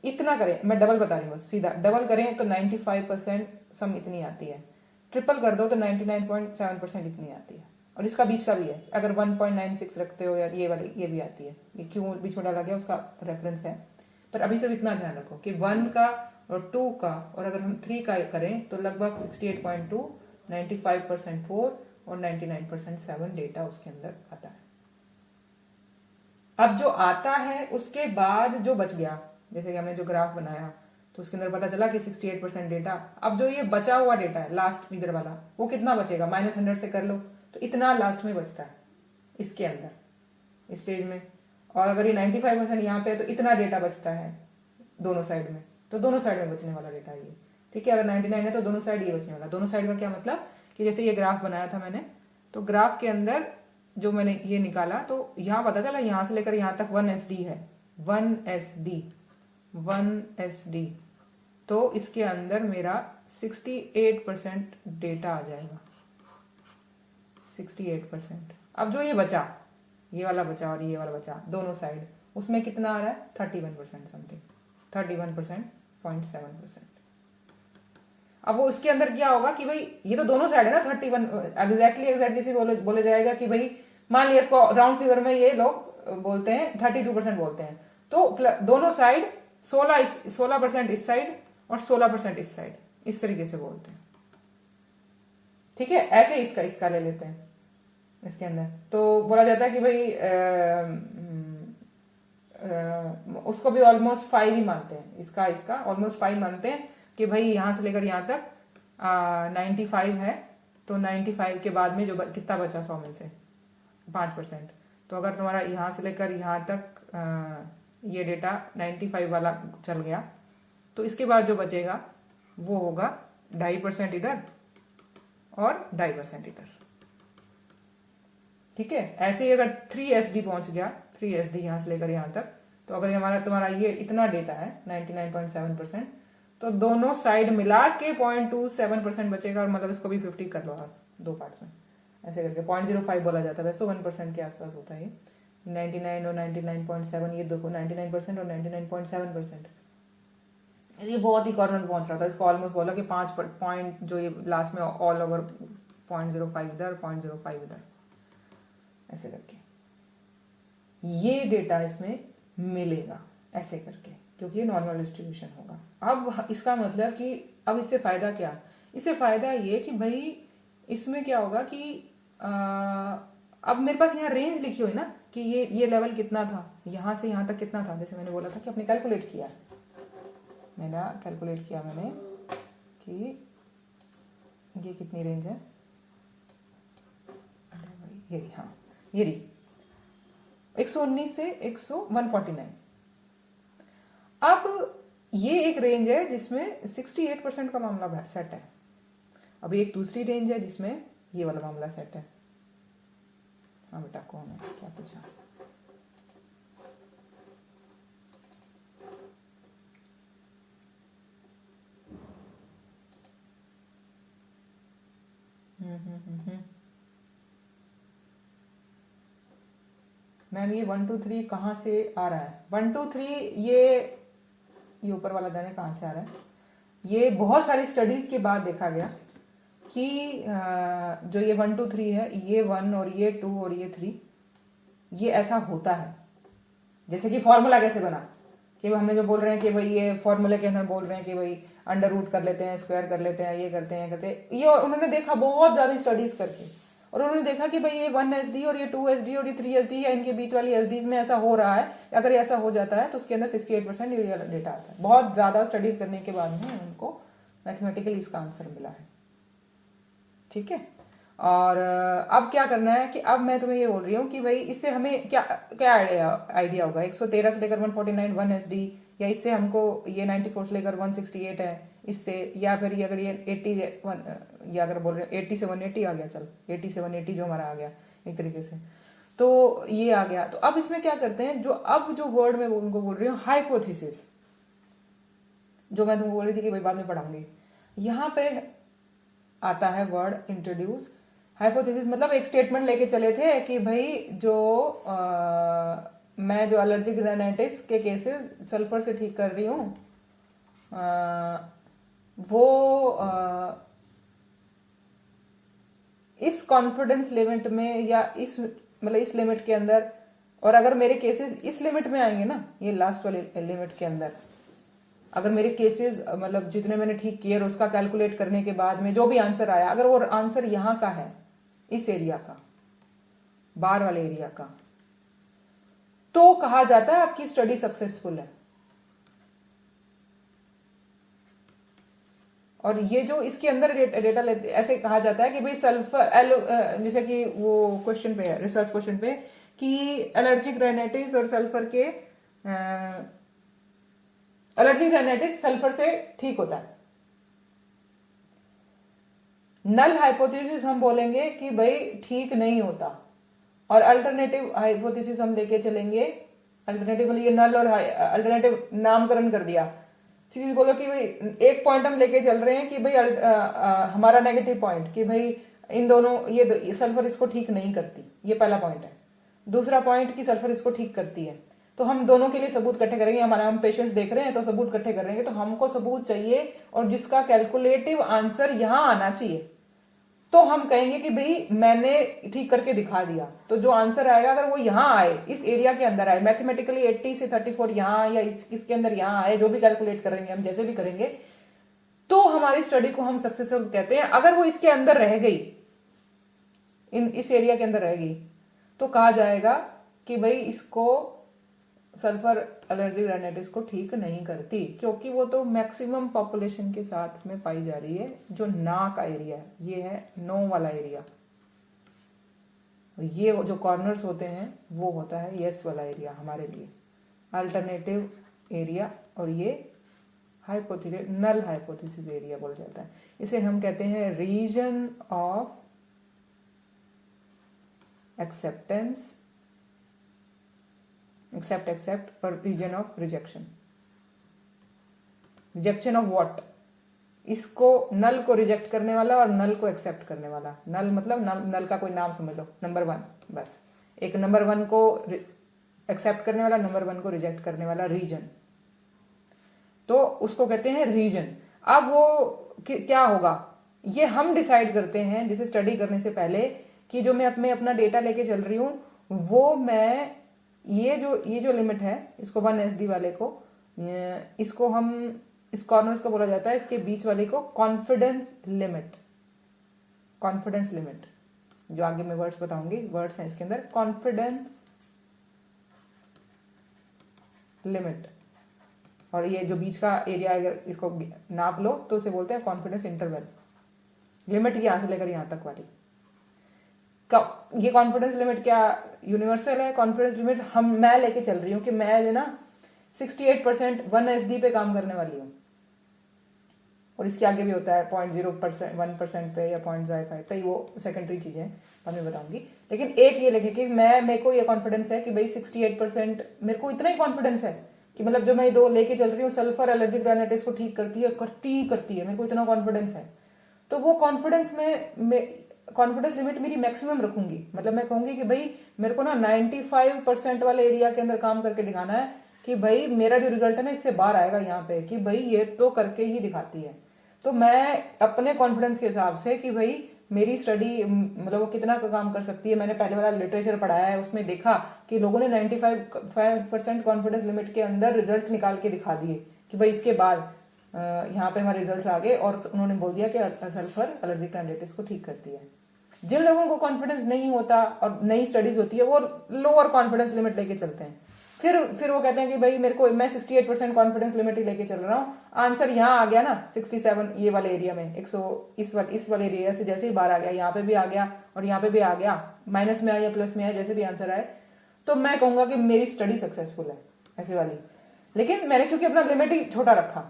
इतना करें, मैं डबल बता रही हूँ बस, सीधा डबल करें तो 95% सम इतनी आती है, ट्रिपल कर दो तो 99.7% इतनी आती है। और इसका बीच का भी है, अगर 1.96 रखते हो या ये वाली, ये भी आती है। ये क्यों बीच में डाला गया उसका रेफरेंस है, पर अभी सिर्फ इतना ध्यान रखो कि 1 का और 2 का, और अगर हम 3 का करें तो लगभग 68.2, 95% 4 और 99% 7 डेटा उसके अंदर आता है। अब जो आता है उसके बाद जो बच गया, जैसे कि हमने जो ग्राफ बनाया तो उसके अंदर पता चला कि 68% डेटा। अब जो ये बचा हुआ डेटा है लास्ट इधर वाला, वो कितना बचेगा, -100 से कर लो तो इतना लास्ट में बचता है इसके अंदर इस स्टेज में। और अगर ये 95% यहाँ पे है तो इतना डेटा बचता है दोनों साइड में, तो दोनों साइड में बचने वाला डेटा ये, ठीक है। अगर 99 है तो दोनों साइड ये बचने वाला। दोनों साइड का क्या मतलब कि जैसे ये ग्राफ बनाया था मैंने, तो ग्राफ के अंदर जो मैंने ये निकाला तो यहाँ पता चला यहाँ से लेकर यहाँ तक 1 SD है, 1 SD, तो इसके अंदर मेरा 68% डेटा आ जाएगा, 68%। अब जो ये बचा, ये वाला बचा और ये वाला बचा दोनों साइड, उसमें कितना आ रहा है 31% समथिंग, 31.7%। अब वो उसके अंदर क्या होगा कि भाई ये तो दोनों साइड है ना 31, एग्जैक्टली जैसे बोले जाएगा कि भाई मान लिया इसको राउंड फिगर में ये लोग बोलते हैं 32% बोलते हैं, तो दोनों साइड 16% इस साइड और 16% इस साइड, इस तरीके से बोलते हैं, ठीक है। ऐसे इसका ले लेते हैं इसके अंदर, तो बोला जाता है कि भाई उसको भी ऑलमोस्ट 5 ही मानते हैं, इसका ऑलमोस्ट 5 मानते हैं कि भाई यहाँ से लेकर यहाँ तक 95 है, तो 95 के बाद में जो कितना बचा 100 में से 5%, तो अगर तुम्हारा यहाँ से लेकर यहाँ तक ये डेटा 95 वाला चल गया तो इसके बाद जो बचेगा वो होगा 2.5% इधर और 2.5% इधर, ठीक है। ऐसे ही अगर 3 SD पहुंच गया, 3 SD यहाँ से लेकर यहाँ तक, तो अगर तुम्हारा ये इतना डेटा है 99.7%, तो दोनों साइड मिला के 0.27% बचेगा, और मतलब इसको भी 50 कर लो आप दो पार्ट्स में, ऐसे करके 0.05 बोला जाता है, वैसे तो 1% के आसपास होता है। 99 और 99.7, ये देखो 99% और 99.7%, ये बहुत ही कॉर्नर पहुंच रहा था, इसको ऑलमोस्ट बोला कि 5 पॉइंट जो ये लास्ट में ऑल ओवर 0.05 इधर 0.05 इधर, ऐसे करके ये डेटा इसमें मिलेगा ऐसे करके, क्योंकि ये नॉर्मल डिस्ट्रीब्यूशन होगा। अब इसका मतलब कि अब इससे फायदा क्या, इससे फायदा ये कि भाई इसमें क्या होगा कि अब मेरे पास यहाँ रेंज लिखी हुई ना कि ये लेवल कितना था, यहाँ से यहाँ तक कितना था, जैसे मैंने बोला था कि आपने कैलकुलेट किया, मैंने कि ये कितनी रेंज है, ये रही, हाँ ये रही 119 से 149। अब ये एक रेंज है जिसमें 68% का मामला सेट है। अभी एक दूसरी रेंज है जिसमें ये वाला मामला सेट है। हाँ बेटा कौन है, क्या पूछा? मैम ये 1 2 3 कहाँ से आ रहा है? 1 2 3 ये ऊपर वाला दाने कहाँ से आ रहा है? ये बहुत सारी स्टडीज के बाद देखा गया कि जो ये 1 2 3 है, ये 1 और ये 2 और ये 3, ये ऐसा होता है। जैसे कि फॉर्मूला कैसे बना, कि हमने जो बोल रहे हैं कि भाई ये फॉर्मूले के अंदर बोल रहे हैं कि भाई अंडर रूट कर लेते हैं, स्क्वायर कर लेते हैं, ये करते हैं ये, और उन्होंने देखा बहुत ज्यादा स्टडीज करके, और उन्होंने देखा कि भाई ये 1 SD और ये 2 SD और ये 3 SD या इनके बीच वाली एसडीज में ऐसा हो रहा है। अगर ऐसा हो जाता है तो उसके अंदर 68% यूरिया डेटा आता है। बहुत ज्यादा स्टडीज करने के बाद में उनको मैथमेटिकली इसका आंसर मिला है। ठीक है, और अब क्या करना है कि अब मैं तुम्हें ये बोल रही हूँ कि भाई इससे हमें क्या क्या आइडिया होगा। 113 से लेकर 149 1 SD, या इससे हमको ये 94 से लेकर 168 है इससे, या फिर ये अगर ये 80 या अगर बोल रहे हैं 80 से 180 आ गया, चल 80 से 180 जो हमारा आ गया एक तरीके से, तो ये आ गया। तो अब इसमें क्या करते हैं, जो वर्ड मैं उनको बोल रही हूँ हाइपोथेसिस, जो मैं तुमको बोल रही थी कि भाई बाद में पढ़ाऊंगी, यहाँ पे आता है वर्ड इंट्रोड्यूस। हाइपोथेसिस मतलब एक स्टेटमेंट लेके चले थे कि भाई मैं जो एलर्जिक राइनाइटिस के केसेस सल्फर से ठीक कर रही हूँ, वो इस कॉन्फिडेंस लिमिट में या इस लिमिट के अंदर, और अगर मेरे केसेस इस लिमिट में आएंगे ना, ये लास्ट वाले लिमिट के अंदर, अगर मेरे केसेस मतलब जितने मैंने ठीक किए उसका कैलकुलेट करने के बाद में जो भी आंसर आया, अगर वो आंसर यहां का है, इस एरिया का, बाहर वाले एरिया का, तो कहा जाता है आपकी स्टडी सक्सेसफुल है। और ये जो इसके अंदर डेटा ऐसे कहा जाता है कि भाई सल्फर जैसे कि वो क्वेश्चन पे है, रिसर्च क्वेश्चन पे, कि एलर्जिक राइनाइटिस और सल्फर के एलर्जिक राइनाइटिस सल्फर से ठीक होता है। नल हाइपोथेसिस हम बोलेंगे कि भाई ठीक नहीं होता, और अल्टरनेटिव हाइपोथेसिस हम लेके चलेंगे। अल्टरनेटिव ये नल और अल्टरनेटिव नामकरण कर दिया। सीधी बोलो कि भाई एक पॉइंट हम लेके चल रहे हैं कि भाई हमारा नेगेटिव पॉइंट कि भाई इन दोनों ये सल्फर इसको ठीक नहीं करती, ये पहला पॉइंट है। दूसरा पॉइंट कि सल्फर इसको ठीक करती है। तो हम दोनों के लिए सबूत इकट्ठे करेंगे। हम पेशेंट्स देख रहे हैं तो सबूत इकट्ठे करेंगे, तो हमको सबूत चाहिए और जिसका कैलकुलेटिव आंसर यहां आना चाहिए, तो हम कहेंगे कि भाई मैंने ठीक करके दिखा दिया। तो जो आंसर आएगा अगर वो यहां आए, इस एरिया के अंदर आए, मैथमेटिकली 80 से 34 यहां या इसके अंदर यहां आए, जो भी कैलकुलेट करेंगे हम, जैसे भी करेंगे, तो हमारी स्टडी को हम सक्सेसफुल कहते हैं। अगर वो इसके अंदर रह गई, इस एरिया के अंदर रह गई, तो कहा जाएगा कि भाई इसको सल्फर एलर्जिक राइनाइटिस को ठीक नहीं करती, क्योंकि वो तो मैक्सिमम पॉपुलेशन के साथ में पाई जा रही है। जो ना का एरिया है, ये है नो वाला एरिया, ये जो कॉर्नर्स होते हैं वो होता है यस वाला एरिया हमारे लिए, अल्टरनेटिव एरिया, और ये हाइपोथेसिस, नल हाइपोथेसिस एरिया बोला जाता है। इसे हम कहते हैं रीजन ऑफ एक्सेप्टेंस, एक्सेप्ट और region of rejection. Rejection of what? इसको, नल को रिजेक्ट करने वाला और नल को एक्सेप्ट करने वाला। नल मतलब नल का कोई नाम समझ लो, नंबर 1, बस एक नंबर 1 को एक्सेप्ट करने वाला, नंबर 1 को रिजेक्ट करने वाला, रीजन, तो उसको कहते हैं रीजन। अब वो क्या होगा ये हम डिसाइड करते हैं जैसे स्टडी करने से पहले, कि जो मैं अपना डेटा लेके चल रही हूं, वो मैं ये जो लिमिट है, इसको 1 SD वाले को, इसको हम, इस कॉर्नर्स को बोला जाता है, इसके बीच वाले को कॉन्फिडेंस लिमिट। कॉन्फिडेंस लिमिट, जो आगे मैं वर्ड्स बताऊंगी, वर्ड्स हैं इसके अंदर, कॉन्फिडेंस लिमिट। और ये जो बीच का एरिया अगर इसको नाप लो तो उसे बोलते हैं कॉन्फिडेंस इंटरवल। लिमिट यहां से लेकर यहां तक वाली, ये कॉन्फिडेंस लिमिट क्या यूनिवर्सल है? कॉन्फिडेंस लिमिट मैं लेके चल रही हूं कि मैं ना 68% 1 SD पे काम करने वाली हूं, और इसके आगे भी होता है 0.01% 1% पे या 0.05 पे, वो सेकेंडरी चीजें बाद में बताऊंगी। लेकिन एक ये लिखे कि मेरे को ये कॉन्फिडेंस है कि भाई 68%, मेरे को इतना ही कॉन्फिडेंस है कि मतलब जो मैं 2 लेके चल रही हूँ, सल्फर एलर्जिक राइनाइटिस को ठीक करती है, मेरे को इतना कॉन्फिडेंस है। तो वो कॉन्फिडेंस में कॉन्फिडेंस लिमिट मेरी मैक्सिमम रखूंगी, मतलब मैं कहूंगी कि भाई मेरे को ना 95% वाले एरिया के अंदर काम करके दिखाना है कि भाई मेरा जो रिजल्ट है ना इससे बाहर आएगा यहाँ पे, कि भाई ये तो करके ही दिखाती है। तो मैं अपने कॉन्फिडेंस के हिसाब से कि भाई मेरी स्टडी मतलब वो कितना का काम कर सकती है, मैंने पहले वाला लिटरेचर पढ़ाया है, उसमें देखा कि लोगों ने 95% कॉन्फिडेंस लिमिट के अंदर रिजल्ट निकाल के दिखा दिए कि भाई इसके बाद यहाँ पे हमारे रिजल्ट्स आ गए, और उन्होंने बोल दिया कि सल्फर एलर्जिक रैंडाइटिस को ठीक करती है। जिन लोगों को कॉन्फिडेंस नहीं होता और नई स्टडीज होती है वो लोअर कॉन्फिडेंस लिमिट लेके चलते हैं, फिर वो कहते हैं कि भाई मेरे को मैं 68% कॉन्फिडेंस लिमिट ही लेके चल रहा हूँ, आंसर यहाँ आ गया ना 67 ये वाले एरिया में 100 इस वाले एरिया से जैसे ही बाहर आ गया, यहाँ पे भी आ गया और यहाँ पे भी आ गया, माइनस में आया या प्लस में आया, जैसे भी आंसर आए, तो मैं कहूंगा कि मेरी स्टडी सक्सेसफुल है ऐसे वाली। लेकिन मैंने क्योंकि अपना लिमिट ही छोटा रखा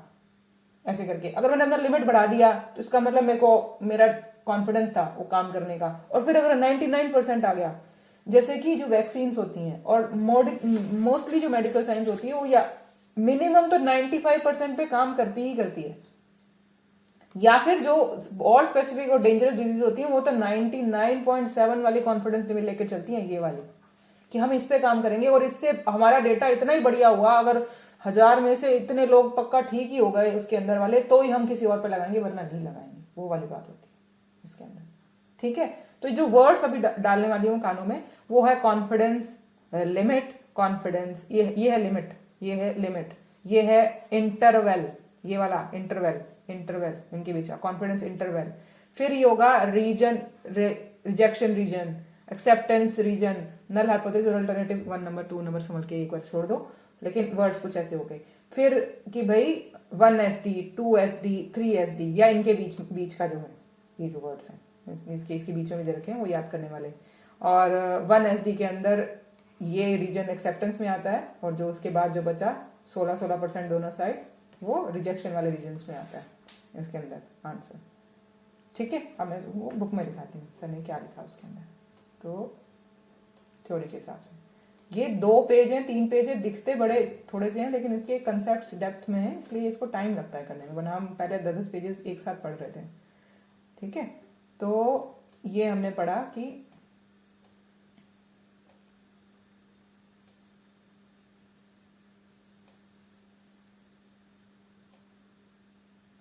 ऐसे करके, अगर मैंने अपना लिमिट बढ़ा दिया तो इसका मतलब मेरे को मेरा कॉन्फिडेंस था वो काम करने का, और फिर अगर 99% आ गया, जैसे कि जो वैक्सीन्स होती हैं और मोस्टली जो मेडिकल साइंस होती है वो या मिनिमम तो 95% पे काम करती ही करती है, या फिर जो और स्पेसिफिक और डेंजरस डिजीज होती है वो तो 99.7 वाली कॉन्फिडेंस लेवल लेकर चलती है, ये वाली कि हम इस पे काम करेंगे और इससे हमारा डेटा इतना ही बढ़िया हुआ, अगर 1000 में से इतने लोग पक्का ठीक ही हो गए उसके अंदर वाले, तो ही हम किसी और पे लगाएंगे, वरना नहीं लगाएंगे, वो वाली बात होती है इसके अंदर। ठीक है, तो जो वर्ड्स अभी डालने वाली हूँ कानों में वो है कॉन्फिडेंस लिमिट, कॉन्फिडेंस ये है लिमिट, ये है लिमिट, ये है इंटरवल, ये वाला इंटरवल इनके बीच का कॉन्फिडेंस इंटरवल, फिर ये होगा region, rejection region, acceptance region, null hypothesis और अल्टरनेटिव 1 नंबर 2 नंबर समझ के एक बार छोड़ दो, लेकिन वर्ड्स कुछ ऐसे हो गए। फिर कि भाई 1SD 2SD 3SD या इनके बीच का जो है ये जो वर्ड्स हैं इसके बीच में दे रखे हैं वो याद करने वाले, और 1SD के अंदर ये रीजन एक्सेप्टेंस में आता है, और जो उसके बाद जो बचा 16% दोनों साइड वो रिजेक्शन वाले रीजन में आता है इसके अंदर आंसर। ठीक है, अब मैं वो बुक में दिखाती हूँ सर ने क्या लिखा उसके अंदर। तो थ्योरी के हिसाब से ये 2 पेज हैं 3 पेज है, दिखते बड़े थोड़े से हैं लेकिन इसके कंसेप्ट डेप्थ में है, इसलिए इसको टाइम लगता है करने में, वरना हम पहले 10 पेजेस एक साथ पढ़ रहे थे। ठीक है, तो ये हमने पढ़ा कि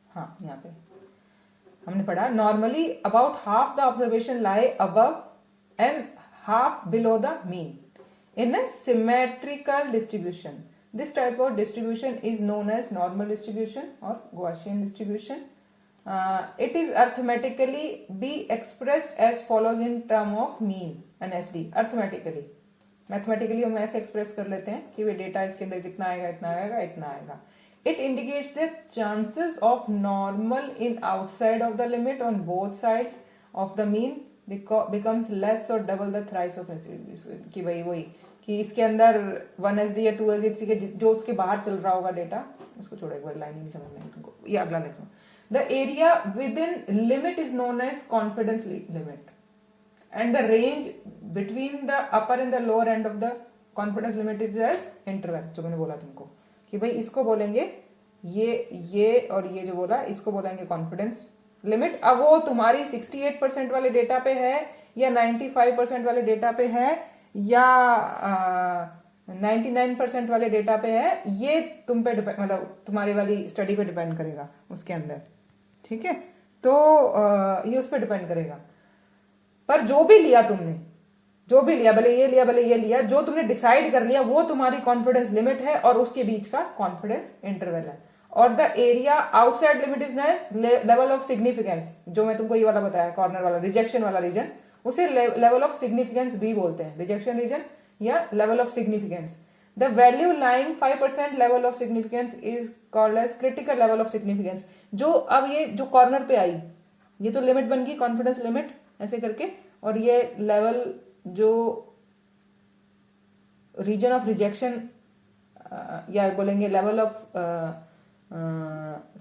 हाँ यहाँ पे हमने पढ़ा normally about half the observation lie above and half below the mean in a symmetrical distribution. This type of distribution is known as normal distribution or Gaussian distribution. It is arithmetically be expressed as follows in term of mean and SD. Arithmetically, mathematically हम ऐसे express कर लेते हैं कि वे डेटा इसके अंदर कितना आएगा, इतना आएगा, इतना आएगा. It indicates the chances of normal in outside of the limit on both sides of the mean becomes less or double the thrice of कि भाई वही कि इसके अंदर 1SD या 2SD 3 के जो उसके बाहर चल रहा होगा डेटा, उसको छोड़ो एक बार, लाइन ही नहीं समझ में तुमको, ये अगला लिखो। The area within limit is known as confidence limit and the range between the upper and the lower end of the confidence limit is as interval, जो मैंने बोला तुमको कि भाई इसको बोलेंगे ये और ये जो बोला इसको बोलेंगे कॉन्फिडेंस लिमिट। अब वो तुम्हारी 68% वाले डेटा पे है या 95% वाले डेटा पे है या 99% वाले डेटा पे है, ये तुम पे डिपेंड, मतलब तुम्हारी वाली स्टडी पे डिपेंड करेगा उसके अंदर। ठीक है, तो ये उस पर डिपेंड करेगा। पर जो भी लिया तुमने, जो भी लिया, भले ये लिया, जो तुमने डिसाइड कर लिया वो तुम्हारी कॉन्फिडेंस लिमिट है और उसके बीच का कॉन्फिडेंस इंटरवल है। और the area outside limit is level of significance, जो मैं तुमको ये वाला बताया कॉर्नर वाला रिजेक्शन वाला रीजन, उसे लेवल ऑफ सिग्निफिकेंस भी बोलते हैं, रिजेक्शन रीजन या level of significance. The value lying 5% level of significance is called as critical level of significance. जो अब ये जो कॉर्नर पे आई, ये तो लिमिट बन गई कॉन्फिडेंस लिमिट ऐसे करके, और ये लेवल जो रीजन ऑफ रिजेक्शन या बोलेंगे level of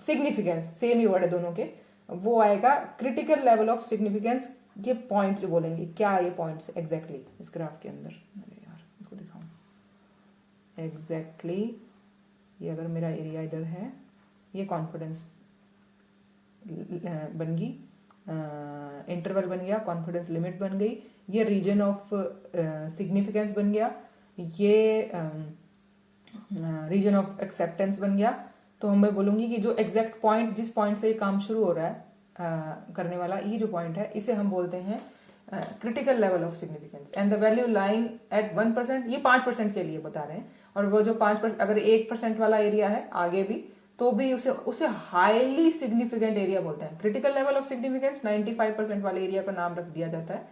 significance, same he word है दोनों के, वो आएगा क्रिटिकल लेवल ऑफ सिग्निफिकेंस। ये पॉइंट जो बोलेंगे क्या ये पॉइंट्स एग्जैक्टली इस ग्राफ के अंदर, अरे यार इसको दिखाऊं एग्जैक्टली, ये अगर मेरा एरिया इधर है, ये कॉन्फिडेंस बन गई, इंटरवल बन गया, कॉन्फिडेंस लिमिट बन गई, ये रीजन ऑफ सिग्निफिकेंस बन गया, ये रीजन ऑफ एक्सेप्टेंस बन गया। तो मैं बोलूंगी कि जो एग्जैक्ट पॉइंट, जिस पॉइंट से ये काम शुरू हो रहा है करने वाला, ये जो पॉइंट है इसे हम बोलते हैं critical level of significance and the value lying at 1%। ये 5% के लिए बता रहे हैं, और वो जो 5%, अगर 1% वाला एरिया है आगे भी, तो भी उसे हाईली सिग्निफिकेंट एरिया बोलते हैं। क्रिटिकल लेवल ऑफ सिग्निफिकेंस 95% वाले एरिया का नाम रख दिया जाता है।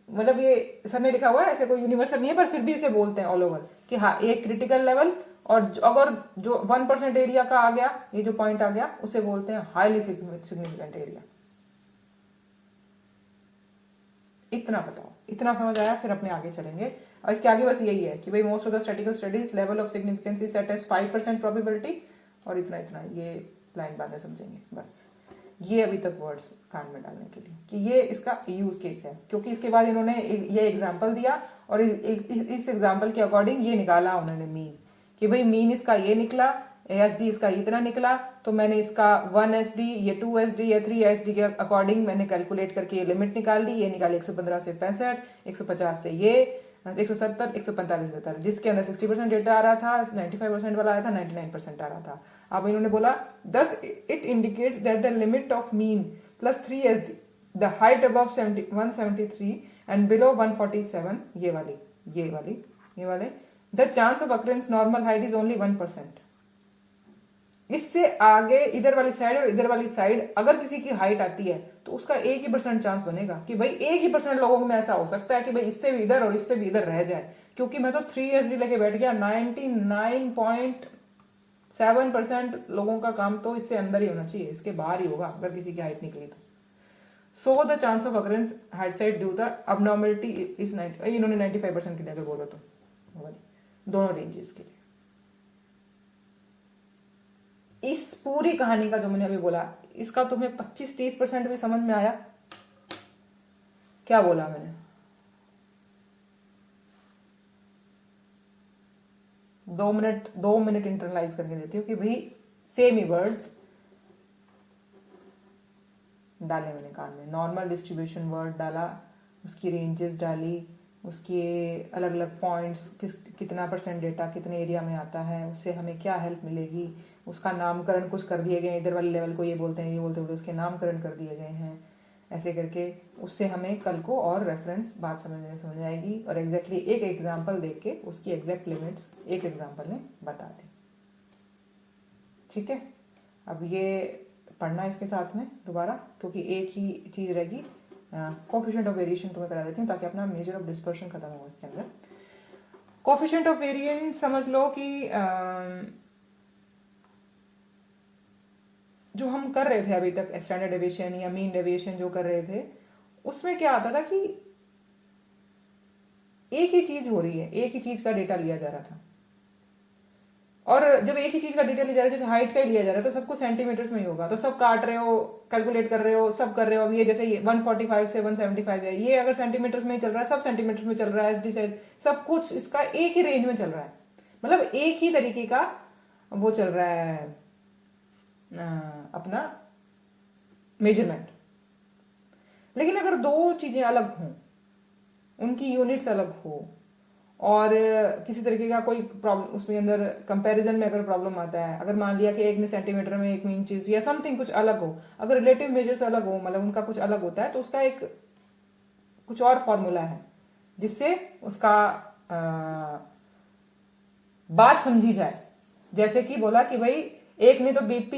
मतलब ये सर ने लिखा हुआ है, ऐसे कोई यूनिवर्सल नहीं है, पर फिर भी इसे बोलते हैं ऑल ओवर कि हाँ एक क्रिटिकल लेवल, और अगर जो 1% एरिया का आ गया, ये जो पॉइंट आ गया, उसे बोलते हैं हाईली सिग्निफिकेंट एरिया। इतना बताओ, इतना समझ आया? फिर अपने आगे चलेंगे, और इसके आगे बस यही है कि भाई most of the statistical studies level of significance is set as 5% probability, और इतना इतना ये लाइन बाद में समझेंगे। बस ये अभी तक वर्ड्स कान में डालने के लिए कि ये इसका यूज केस है, क्योंकि इसके बाद इन्होंने ये एग्जाम्पल दिया, और इस एग्जाम्पल के अकॉर्डिंग ये निकाला उन्होंने मीन, कि भाई मीन इसका ये निकला, एसडी इसका इतना निकला, तो मैंने इसका 1 SD, ये 2 SD या 3 SD के अकॉर्डिंग मैंने कैलकुलेट करके ये लिमिट निकाल ली। ये निकाली 115 से 65, 150 से ये 170, 145 से 70, जिसके अंदर 60% डेटा आ रहा था, 95% वाला आया था, 99% आ रहा था। अब इन्होंने बोला thus it indicates that the limit of mean plus 3 SD, the height above 173 and below 147, ये वाले the chance of occurrence normal height is only 1%। इससे आगे इधर वाली साइड और इधर वाली साइड अगर किसी की हाइट आती है तो उसका 1% चांस बनेगा कि भाई 1% लोगों में ऐसा हो सकता है कि भाई इससे भी इधर और इससे भी इधर रह जाए। क्योंकि मैं तो 3 SD लेके बैठ गया, 99.7% लोगों का काम तो इससे अंदर ही होना चाहिए, इसके बाहर ही होगा अगर किसी की हाइट निकली तो। So the chance of occurrence height side due the abnormality is 90, इन्होंने 95% के लिए अगर बोला तो दोनों रेंजेस के लिए। इस पूरी कहानी का जो मैंने अभी बोला, इसका तुम्हें 25-30% भी समझ में आया? क्या बोला मैंने? 2 मिनट इंटरनलाइज करके देती हूँ कि भाई सेम ही वर्ड डाले मैंने कान में। नॉर्मल डिस्ट्रीब्यूशन वर्ड डाला, उसकी रेंजेस डाली, उसके अलग अलग पॉइंट्स, कितना % डेटा कितने एरिया में आता है, उससे हमें क्या हेल्प मिलेगी, उसका नामकरण कुछ कर दिए गए, इधर वाले लेवल को ये बोलते हैं, ये बोलते हुए उसके नामकरण कर दिए गए हैं। ऐसे करके उससे हमें कल को और रेफरेंस बात समझ आएगी, और एग्जैक्टली एक एग्जाम्पल देख के उसकी एग्जैक्ट लिमिट्स एक एग्जाम्पल ने बता दी। ठीक है, अब ये पढ़ना इसके साथ में दोबारा, क्योंकि एक ही चीज रहेगी। कोफिशिएंट ऑफ वेरिएशन तुम्हें करा देती हूँ ताकि अपना मेजर ऑफ डिस्पर्शन खत्म हो इसके अंदर। कोफिशिएंट ऑफ वेरिएंस समझ लो कि जो हम कर रहे थे अभी तक स्टैंडर्ड डेविएशन या मीन डेविएशन जो कर रहे थे, उसमें क्या आता था कि एक ही चीज हो रही है, एक ही चीज का डेटा लिया जा रहा था, और जब एक ही चीज का डेटा लिया जा रहा है, जैसे हाइट का ही लिया जा रहा है, तो सब कुछ सेंटीमीटर्स में ही होगा, तो सब काट रहे हो, कैलकुलेट कर रहे हो, सब कर रहे हो। अब ये जैसे 145 से 175 है, ये अगर सेंटीमीटर्स में ही चल रहा है, सब सेंटीमीटर्स में चल रहा है, SD साइज सब कुछ इसका एक ही रेंज में चल रहा है, मतलब एक ही तरीके का वो चल रहा है अपना मेजरमेंट। लेकिन अगर दो चीजें अलग हों, उनकी यूनिट्स अलग हो, और किसी तरीके का कोई प्रॉब्लम उसमें अंदर कंपैरिजन में अगर प्रॉब्लम आता है, अगर मान लिया कि एक ने सेंटीमीटर में, एक में इंचेस या समथिंग कुछ अलग हो, अगर रिलेटिव मेजर्स अलग हो, मतलब उनका कुछ अलग होता है, तो उसका एक कुछ और फॉर्मूला है जिससे उसका बात समझी जाए। जैसे कि बोला कि भाई एक ने तो BP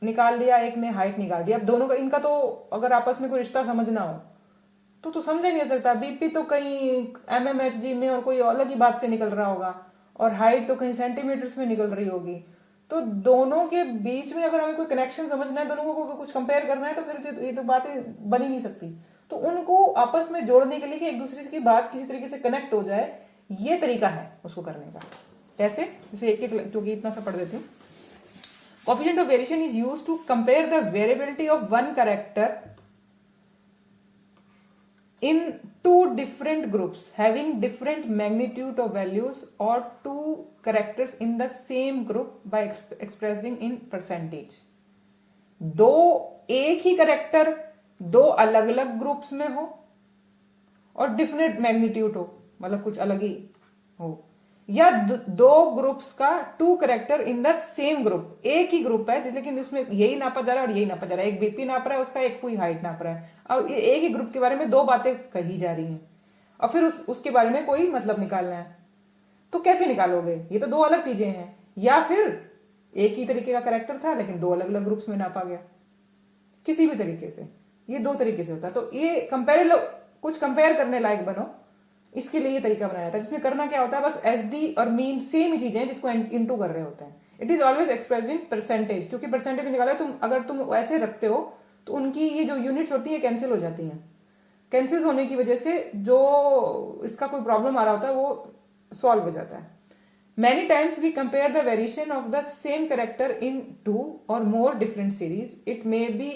निकाल लिया, एक ने हाइट निकाल दिया, अब दोनों का, इनका तो अगर आपस में कोई रिश्ता समझना हो तो समझा नहीं सकता। BP तो कहीं mmHg में और कोई अलग ही बात से निकल रहा होगा, और हाइट तो कहीं सेंटीमीटर्स में निकल रही होगी। तो दोनों के बीच में अगर हमें कोई कनेक्शन समझना है, दोनों को कुछ कंपेयर करना है, तो फिर ये तो बातें बन ही नहीं सकती। तो उनको आपस में जोड़ने के लिए कि एक दूसरे की बात किसी तरीके से कनेक्ट हो जाए, ये तरीका है उसको करने का। कैसे? जैसे एक क्योंकि इतना सा पढ़ देती हूँ। Coefficient of variation is used to compare the variability of one character in two different groups having different magnitude of values, or two characters in the same group by expressing in percentage। दो एक ही करेक्टर दो अलग अलग ग्रुप्स में हो और डिफरेंट मैग्नीट्यूड हो, मतलब कुछ अलग ही हो, या दो ग्रुप्स का two character in the same group, एक ही ग्रुप है लेकिन उसमें यही नापा जा रहा है और यही नापा जा रहा है, एक बीपी नाप रहा है उसका, एक कोई हाइट नाप रहा है। अब एक ही ग्रुप के बारे में दो बातें कही जा रही हैं और फिर उसके बारे में कोई मतलब निकालना है, तो कैसे निकालोगे? ये तो दो अलग चीजें हैं। या फिर एक ही तरीके का करेक्टर था लेकिन दो अलग अलग ग्रुप्स में नापा गया, किसी भी तरीके से, ये दो तरीके से होता है। तो ये कुछ कंपेयर करने लायक बनो, इसके लिए ये तरीका बनाया था, जिसमें करना क्या होता है, बस एस डी और मीन सेम ही चीजें हैं जिसको इनटू कर रहे होते हैं। It is always expressed in percentage, क्योंकि परसेंटेज में निकाला अगर तुम ऐसे रखते हो तो उनकी ये जो यूनिट्स होती है कैंसिल हो जाती हैं। कैंसिल होने की वजह से जो इसका कोई प्रॉब्लम आ रहा होता है वो सॉल्व हो जाता है। Many times we compare the variation of the same character in two or more different series. It may be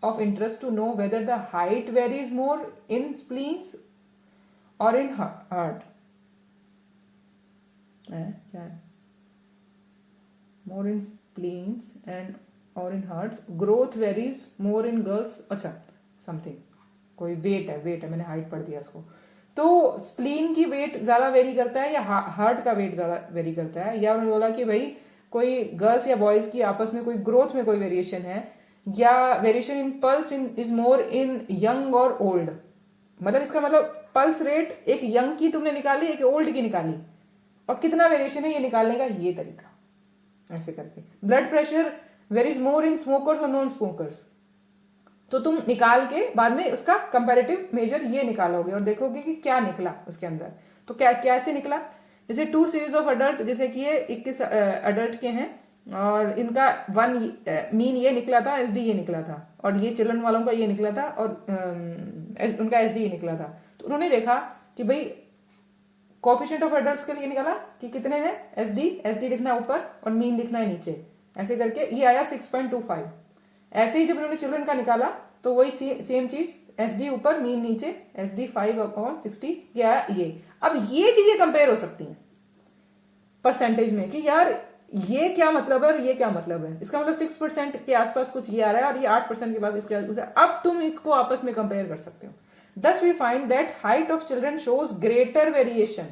of interest to know whether the height varies more in spleens or in heart. क्या है? More in spleens and or in hearts. Growth varies more in girls. अच्छा, something. कोई वेट है, मैंने हाइट पढ़ दिया इसको। तो स्प्लीन की वेट ज्यादा वेरी करता है या हार्ट का वेट ज्यादा वेरी करता है, या उन्होंने बोला कि भाई कोई गर्ल्स या बॉयज की आपस में कोई ग्रोथ में कोई वेरिएशन है, या variation in pulse is more in young और ओल्ड। मतलब इसका मतलब पल्स रेट एक यंग की तुमने निकाली, एक ओल्ड की निकाली, और कितना वेरिएशन है ये निकालने का ये तरीका, ऐसे करके। ब्लड प्रेशर वेरीज मोर इन स्मोकर्स और नॉन स्मोकर्स, तो तुम निकाल के बाद में उसका कंपैरेटिव मेजर ये निकालोगे और देखोगे कि क्या निकला उसके अंदर। तो क्या कैसे निकला, जैसे 2 सीरीज ऑफ अडल्ट, जैसे कि ये 21 अडल्ट के हैं और इनका 1 मीन ये निकला था, एसडी ये निकला था, और ये चिल्ड्रन वालों का ये निकला था और उनका एसडी ये निकला था। तो उन्होंने देखा कि भाई कोफिशिएंट ऑफ अडल्ट्स के लिए निकाला कि कितने हैं, एसडी लिखना है ऊपर और मीन लिखना है नीचे, ऐसे करके ये आया 6.25। ऐसे ही जब उन्होंने चिल्ड्रन का निकाला तो वही सेम चीज, एसडी ऊपर मीन नीचे, एसडी 5/60 क्या ये। अब ये चीजें कंपेयर हो सकती हैं परसेंटेज में कि यार ये क्या मतलब है और ये क्या मतलब है, इसका मतलब 6% के आसपास कुछ ये आ रहा है और ये 8% के पास इसके आसपास। अब तुम इसको आपस में कंपेयर कर सकते हो। Thus we find that height of children shows greater variation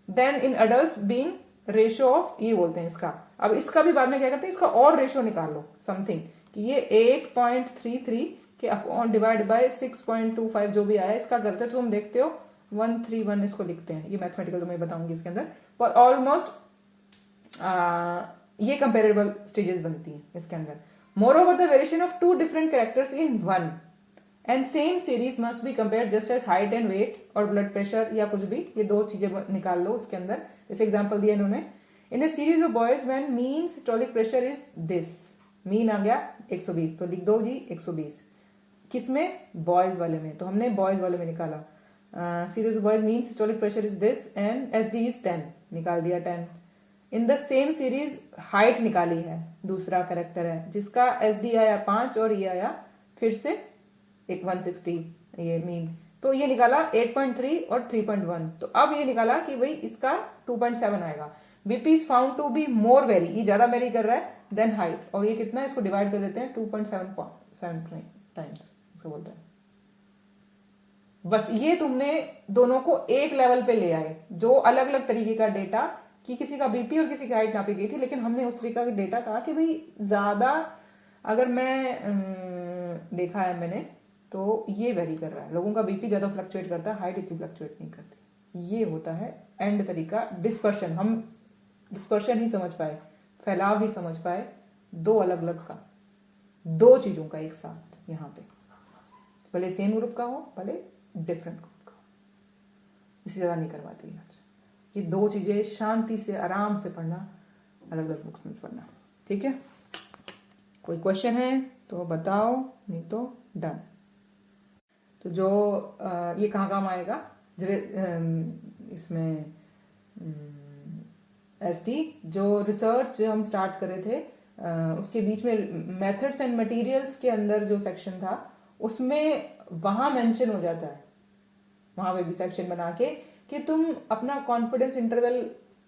than in adults, being ratio of, ये बोलते हैं इसका। अब इसका भी बाद में क्या करते हैं, इसका और रेशो निकाल लो समथिंग कि ये 8.33 के अपॉन डिवाइड बाय 6.25 जो भी आया इसका करते हैं, तो तुम देखते हो 131 इसको लिखते हैं। ये मैथमेटिकल तुम्हें बताऊंगी इसके अंदर, पर ऑलमोस्ट ये कंपेरेबल स्टेजेस बनती हैं इसके अंदर। Moreover the variation of 2 different characters in 1 and same series must be compare just as height and weight और ब्लड प्रेशर या कुछ भी, ये 2 चीजें निकाल लो उसके अंदर। जैसे एग्जांपल दिया इन्होंने, in a series of boys when mean systolic pressure is this, mean आ गया 120, तो लिख दो जी 120, किसमें, बॉयज वाले में, तो हमने बॉयज वाले में निकाला। Series of boys mean systolic pressure is this and S D is 10, निकाल दिया 10। इन द सेम सीरीज हाइट निकाली है, दूसरा करेक्टर है जिसका एस डी आया 5 और ये आया फिर से 160 ये मीन, तो ये निकाला 8.3 और 3.1। तो अब ये निकाला कि भाई इसका 2.7 आएगा। BP is found to be more very, ये ज्यादा वेरी कर रहा है देन हाइट, और ये कितना, इसको डिवाइड कर देते हैं 2.7 टाइम्स इसको बोलते हैं। बस ये तुमने दोनों को एक लेवल पे ले आए, जो अलग अलग तरीके का डेटा कि किसी का बीपी और किसी की हाइट नापी गई थी, लेकिन हमने उस तरीका का डेटा कहा कि भाई ज्यादा अगर मैं देखा है मैंने तो ये वेरी कर रहा है, लोगों का बीपी ज्यादा फ्लक्चुएट करता है, हाइट इतनी फ्लक्चुएट नहीं करती। ये होता है एंड तरीका डिस्पर्शन। हम डिस्पर्शन ही समझ पाए, फैलाव ही समझ पाए, दो अलग अलग का, 2 चीजों का एक साथ यहाँ पे, भले सेम ग्रुप का हो भले डिफरेंट ग्रुप का हो, इससे ज्यादा नहीं करवाती आज। ये 2 चीजें शांति से आराम से पढ़ना, अलग अलग बुक्स में पढ़ना, ठीक है। कोई क्वेश्चन है तो बताओ, नहीं तो डन। तो जो ये कहाँ काम आएगा, इसमें एसटी जो रिसर्च जो हम स्टार्ट करे थे उसके बीच में मेथड्स एंड मटेरियल्स के अंदर जो सेक्शन था उसमें वहां मेंशन हो जाता है, वहां पे भी सेक्शन बना के कि तुम अपना कॉन्फिडेंस इंटरवल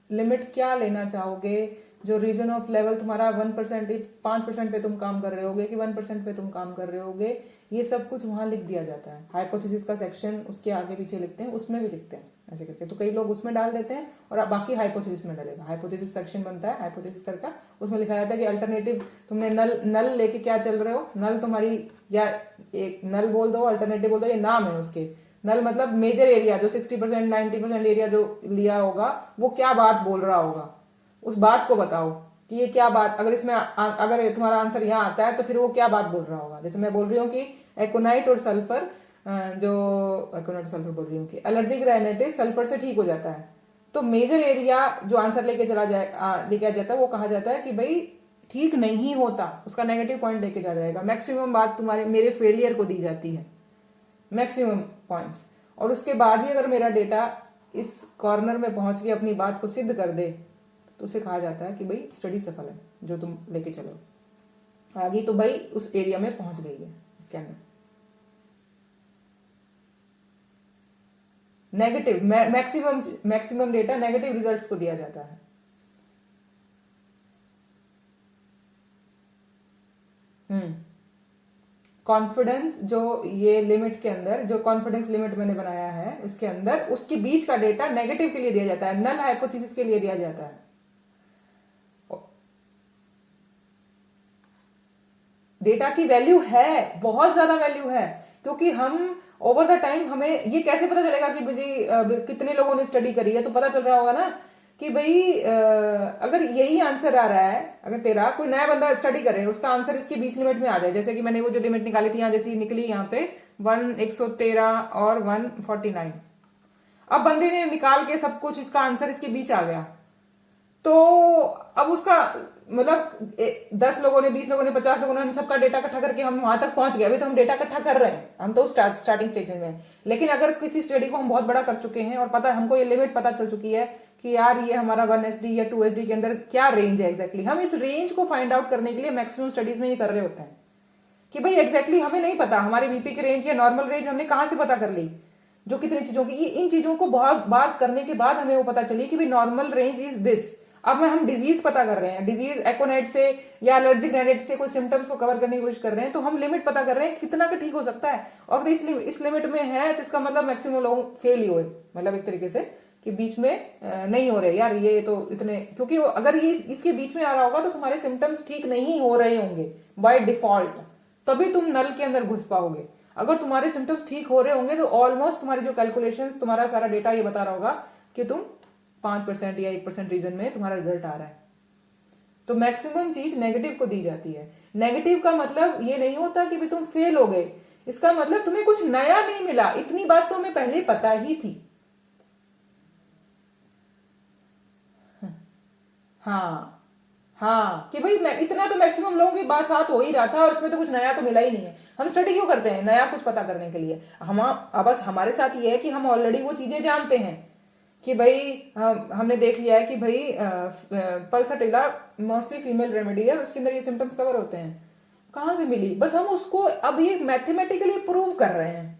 लिमिट क्या लेना चाहोगे, जो रीजन ऑफ लेवल तुम्हारा 1%, 5% पे तुम काम कर रहे होगे कि 1% पे तुम काम कर रहे होगे, ये सब कुछ वहां लिख दिया जाता है। हाइपोथेसिस का सेक्शन उसके आगे पीछे लिखते हैं, उसमें भी लिखते हैं ऐसे करके। तो कई लोग उसमें डाल देते हैं और बाकी हाइपोथेसिस में डालेगा। हाइपोथेसिस सेक्शन बनता है हाइपोथेसिस करके, उसमें लिखा जाता है कि अल्टरनेटिव तुमने नल लेके क्या चल रहे हो, नल तुम्हारी, या एक नल बोल दो, अल्टरनेटिव बोल दो, ये नाम है उसके। नल मतलब मेजर एरिया, जो 60% 90% एरिया जो लिया होगा वो क्या बात बोल रहा होगा, उस बात को बताओ कि ये क्या बात, अगर इसमें अगर तुम्हारा आंसर यहाँ आता है तो फिर वो क्या बात बोल रहा होगा। जैसे मैं बोल रही हूँ कि एकोनाइट और सल्फर, जो एकोनाइट सल्फर बोल रही हूँ कि एलर्जिक राइनाइटिस सल्फर से ठीक हो जाता है, तो मेजर एरिया जो आंसर लेके चला जाए लेके आ जाता है वो कहा जाता है कि भाई ठीक नहीं होता, उसका नेगेटिव पॉइंट लेके जा जाएगा। मैक्सिमम बात तुम्हारे मेरे फेलियर को दी जाती है, मैक्सिमम पॉइंट्स। और उसके बाद भी अगर मेरा डेटा इस कॉर्नर में पहुंच के अपनी बात को सिद्ध कर दे तो उसे कहा जाता है कि भाई स्टडी सफल है, जो तुम लेके चलो आगे, तो भाई उस एरिया में पहुंच गई है। इसके अंदर negative maximum data negative results को दिया जाता है। कॉन्फिडेंस, जो ये लिमिट के अंदर, जो कॉन्फिडेंस लिमिट मैंने बनाया है इसके अंदर, उसके बीच का डेटा नेगेटिव के लिए दिया जाता है, नल हाइपोथेसिस के लिए दिया जाता है। डेटा की वैल्यू है, बहुत ज्यादा वैल्यू है, क्योंकि हम ओवर द टाइम, हमें ये कैसे पता चलेगा कि मुझे कितने लोगों ने स्टडी करी है, तो पता चल रहा होगा ना कि भाई अगर यही आंसर आ रहा है, अगर तेरा कोई नया बंदा स्टडी कर रहे हैं, उसका आंसर इसके बीच लिमिट में आ जाए, जैसे कि मैंने वो जो लिमिट निकाली थी यहाँ, जैसी निकली यहाँ पे 113 और 149, अब बंदे ने निकाल के सब कुछ, इसका आंसर इसके बीच आ गया, तो अब उसका मतलब 10 लोगों ने, 20 लोगों ने, 50 लोगों ने, हम सबका डेटा इकट्ठा करके हम वहां तक पहुंच गए। अभी तो हम डेटा इकट्ठा कर रहे हैं, हम तो स्टार्टिंग स्टेज में हैं। लेकिन अगर किसी स्टडी को हम बहुत बड़ा कर चुके हैं और पता, हमको ये लिमिट पता चल चुकी है कि यार ये हमारा 1SD या 2SD के अंदर क्या रेंज है एग्जैक्टली, हम इस रेंज को फाइंड आउट करने के लिए मैक्सिमम स्टडीज में ये कर रहे होते हैं कि भाई एग्जैक्टली हमें नहीं पता हमारी बीपी की रेंज या नॉर्मल रेंज हमने कहां से पता कर ली, जो कितनी चीजों की, इन चीजों को बहुत बात करने के बाद हमें वो पता चली कि भाई नॉर्मल रेंज इज दिस। अब हम डिजीज पता कर रहे हैं, डिजीज एकोनाइट से या एलर्जिक राइनाइटिस से कोई सिम्टम्स को कवर करने की कोशिश कर रहे हैं, तो हम लिमिट पता कर रहे हैं कितना का ठीक हो सकता है, और इस लिमिट में है तो इसका मतलब मैक्सिमम लोग फेल ही हुए, मतलब एक तरीके से कि बीच में नहीं हो रहे यार, ये तो इतने, क्योंकि अगर ये इसके बीच में आ रहा होगा तो तुम्हारे सिम्टम्स ठीक नहीं हो रहे होंगे बाय डिफॉल्ट, तभी तुम नल के अंदर घुस पाओगे। अगर तुम्हारे सिम्टम्स ठीक हो रहे होंगे तो ऑलमोस्ट तुम्हारी जो कैलकुलेशंस, तुम्हारा सारा डेटा ये बता रहा होगा कि तुम 5% या 1% रीजन में तुम्हारा रिजल्ट आ रहा है। तो मैक्सिमम चीज नेगेटिव को दी जाती है। नेगेटिव का मतलब ये नहीं होता कि भी तुम फेल हो गए, इसका मतलब तुम्हें कुछ नया नहीं मिला, इतनी बात तो हमें पहले पता ही थी। हाँ हाँ, कि भाई मैं इतना तो मैक्सिमम लोगों की बात साथ हो ही रहा था और इसमें तो कुछ नया तो मिला ही नहीं है। हम स्टडी क्यों करते हैं? नया कुछ पता करने के लिए। बस हमारे साथ ये है कि हम ऑलरेडी वो चीजें जानते हैं कि भाई हमने देख लिया है कि भाई पल्सटिला मोस्टली फीमेल रेमेडी है, उसके अंदर ये सिम्टम्स कवर होते हैं। कहां से मिली? बस हम उसको अब ये मैथमेटिकली प्रूव कर रहे हैं।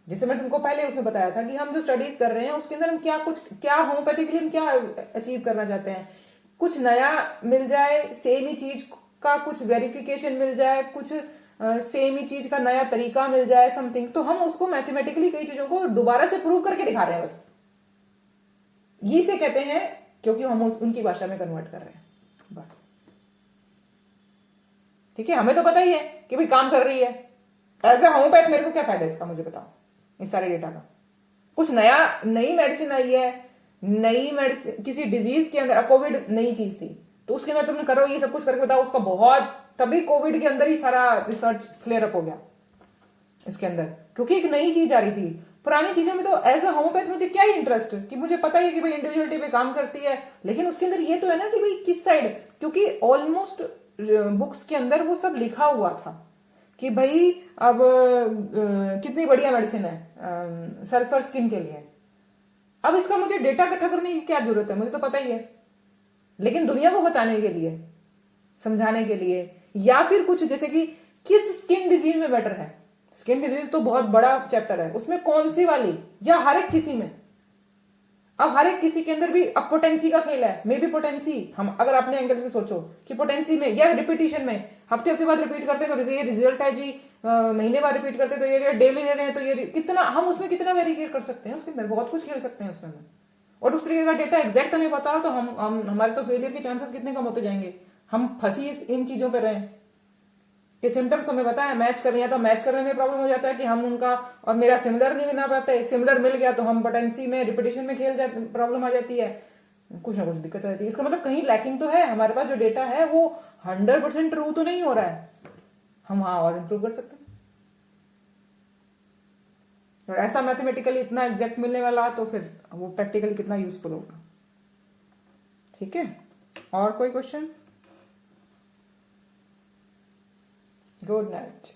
जैसे मैं तुमको पहले उसमें बताया था कि हम जो स्टडीज कर रहे हैं उसके अंदर हम क्या होम्योपैथिकली हम क्या अचीव करना चाहते हैं, कुछ नया मिल जाए, सेम ही चीज का कुछ वेरिफिकेशन मिल जाए, कुछ सेम ही चीज का नया तरीका मिल जाए, समथिंग, तो हम उसको मैथमेटिकली कई चीजों को दोबारा से प्रूव करके दिखा रहे हैं। बस ये से कहते हैं, क्योंकि हम उनकी भाषा में कन्वर्ट कर रहे हैं। बस ठीक है, हमें तो पता ही है कि भाई काम कर रही है। एज ए होम्योपैथ मेरे को क्या फायदा इसका, मुझे बताओ, इस सारे डेटा का। कुछ नई मेडिसिन आई है, नई मेडिसिन किसी डिजीज के अंदर, कोविड नई चीज थी तो उसके अंदर तुमने करो ये सब कुछ करके बताओ उसका बहुत, तभी कोविड के अंदर ही सारा रिसर्च फ्लेयर अप हो गया इसके अंदर, क्योंकि एक नई चीज आ रही थी। पुरानी चीजों में तो एज अ होम्योपैथ मुझे क्या ही इंटरेस्ट, कि मुझे पता ही है कि भाई इंडिविजुअलिटी पे काम करती है, लेकिन उसके अंदर ये तो है ना कि भाई किस साइड, क्योंकि ऑलमोस्ट बुक्स के अंदर वो सब लिखा हुआ था कि भाई अब कितनी बढ़िया मेडिसिन है सल्फर स्किन के लिए। अब इसका मुझे डेटा इकट्ठा करने की क्या जरूरत है, मुझे तो पता ही है, लेकिन दुनिया को बताने के लिए, समझाने के लिए, या फिर कुछ जैसे कि किस स्किन डिजीज में बेटर है। स्किन डिजीज तो बहुत बड़ा चैप्टर है, उसमें कौन सी वाली, या हर एक किसी में। अब हर एक किसी के अंदर भी अब पोटेंसी का खेल है, मे बी पोटेंसी, हम अगर अपने एंगल से सोचो कि पोटेंसी में या रिपीटिशन में हफ्ते हफ्ते बाद रिपीट करते हैं तो ये रिजल्ट है जी, महीने बाद रिपीट करते तो ये डेली ले रहे हैं तो ये कितना, हम उसमें कितना वेरीफाई कर सकते हैं, उसके अंदर बहुत कुछ खेल सकते हैं उसमें। और उस तरीके का डेटा एग्जैक्ट हमें पता हो तो हम हमारे तो फेलियर के चांसेस कितने कम होते जाएंगे। हम फंसी इन चीजों पर रहे कि सिम्टम्स हमें पता है, मैच कर रहे हैं तो मैच करने में प्रॉब्लम हो जाता है कि हम उनका और मेरा सिमिलर नहीं बना पाते, सिमिलर मिल गया तो हम पोटेंसी में रिपीटिशन में खेल जाते, प्रॉब्लम आ जाती है, कुछ ना कुछ दिक्कत आ जाती है। इसका मतलब कहीं लैकिंग तो है, हमारे पास जो डेटा है वो 100% ट्रू तो नहीं हो रहा है, हम हाँ और इम्प्रूव कर सकते हैं। और ऐसा मैथमेटिकली इतना एग्जैक्ट मिलने वाला तो फिर वो प्रैक्टिकली कितना यूजफुल होगा। ठीक है, और कोई क्वेश्चन? Good night.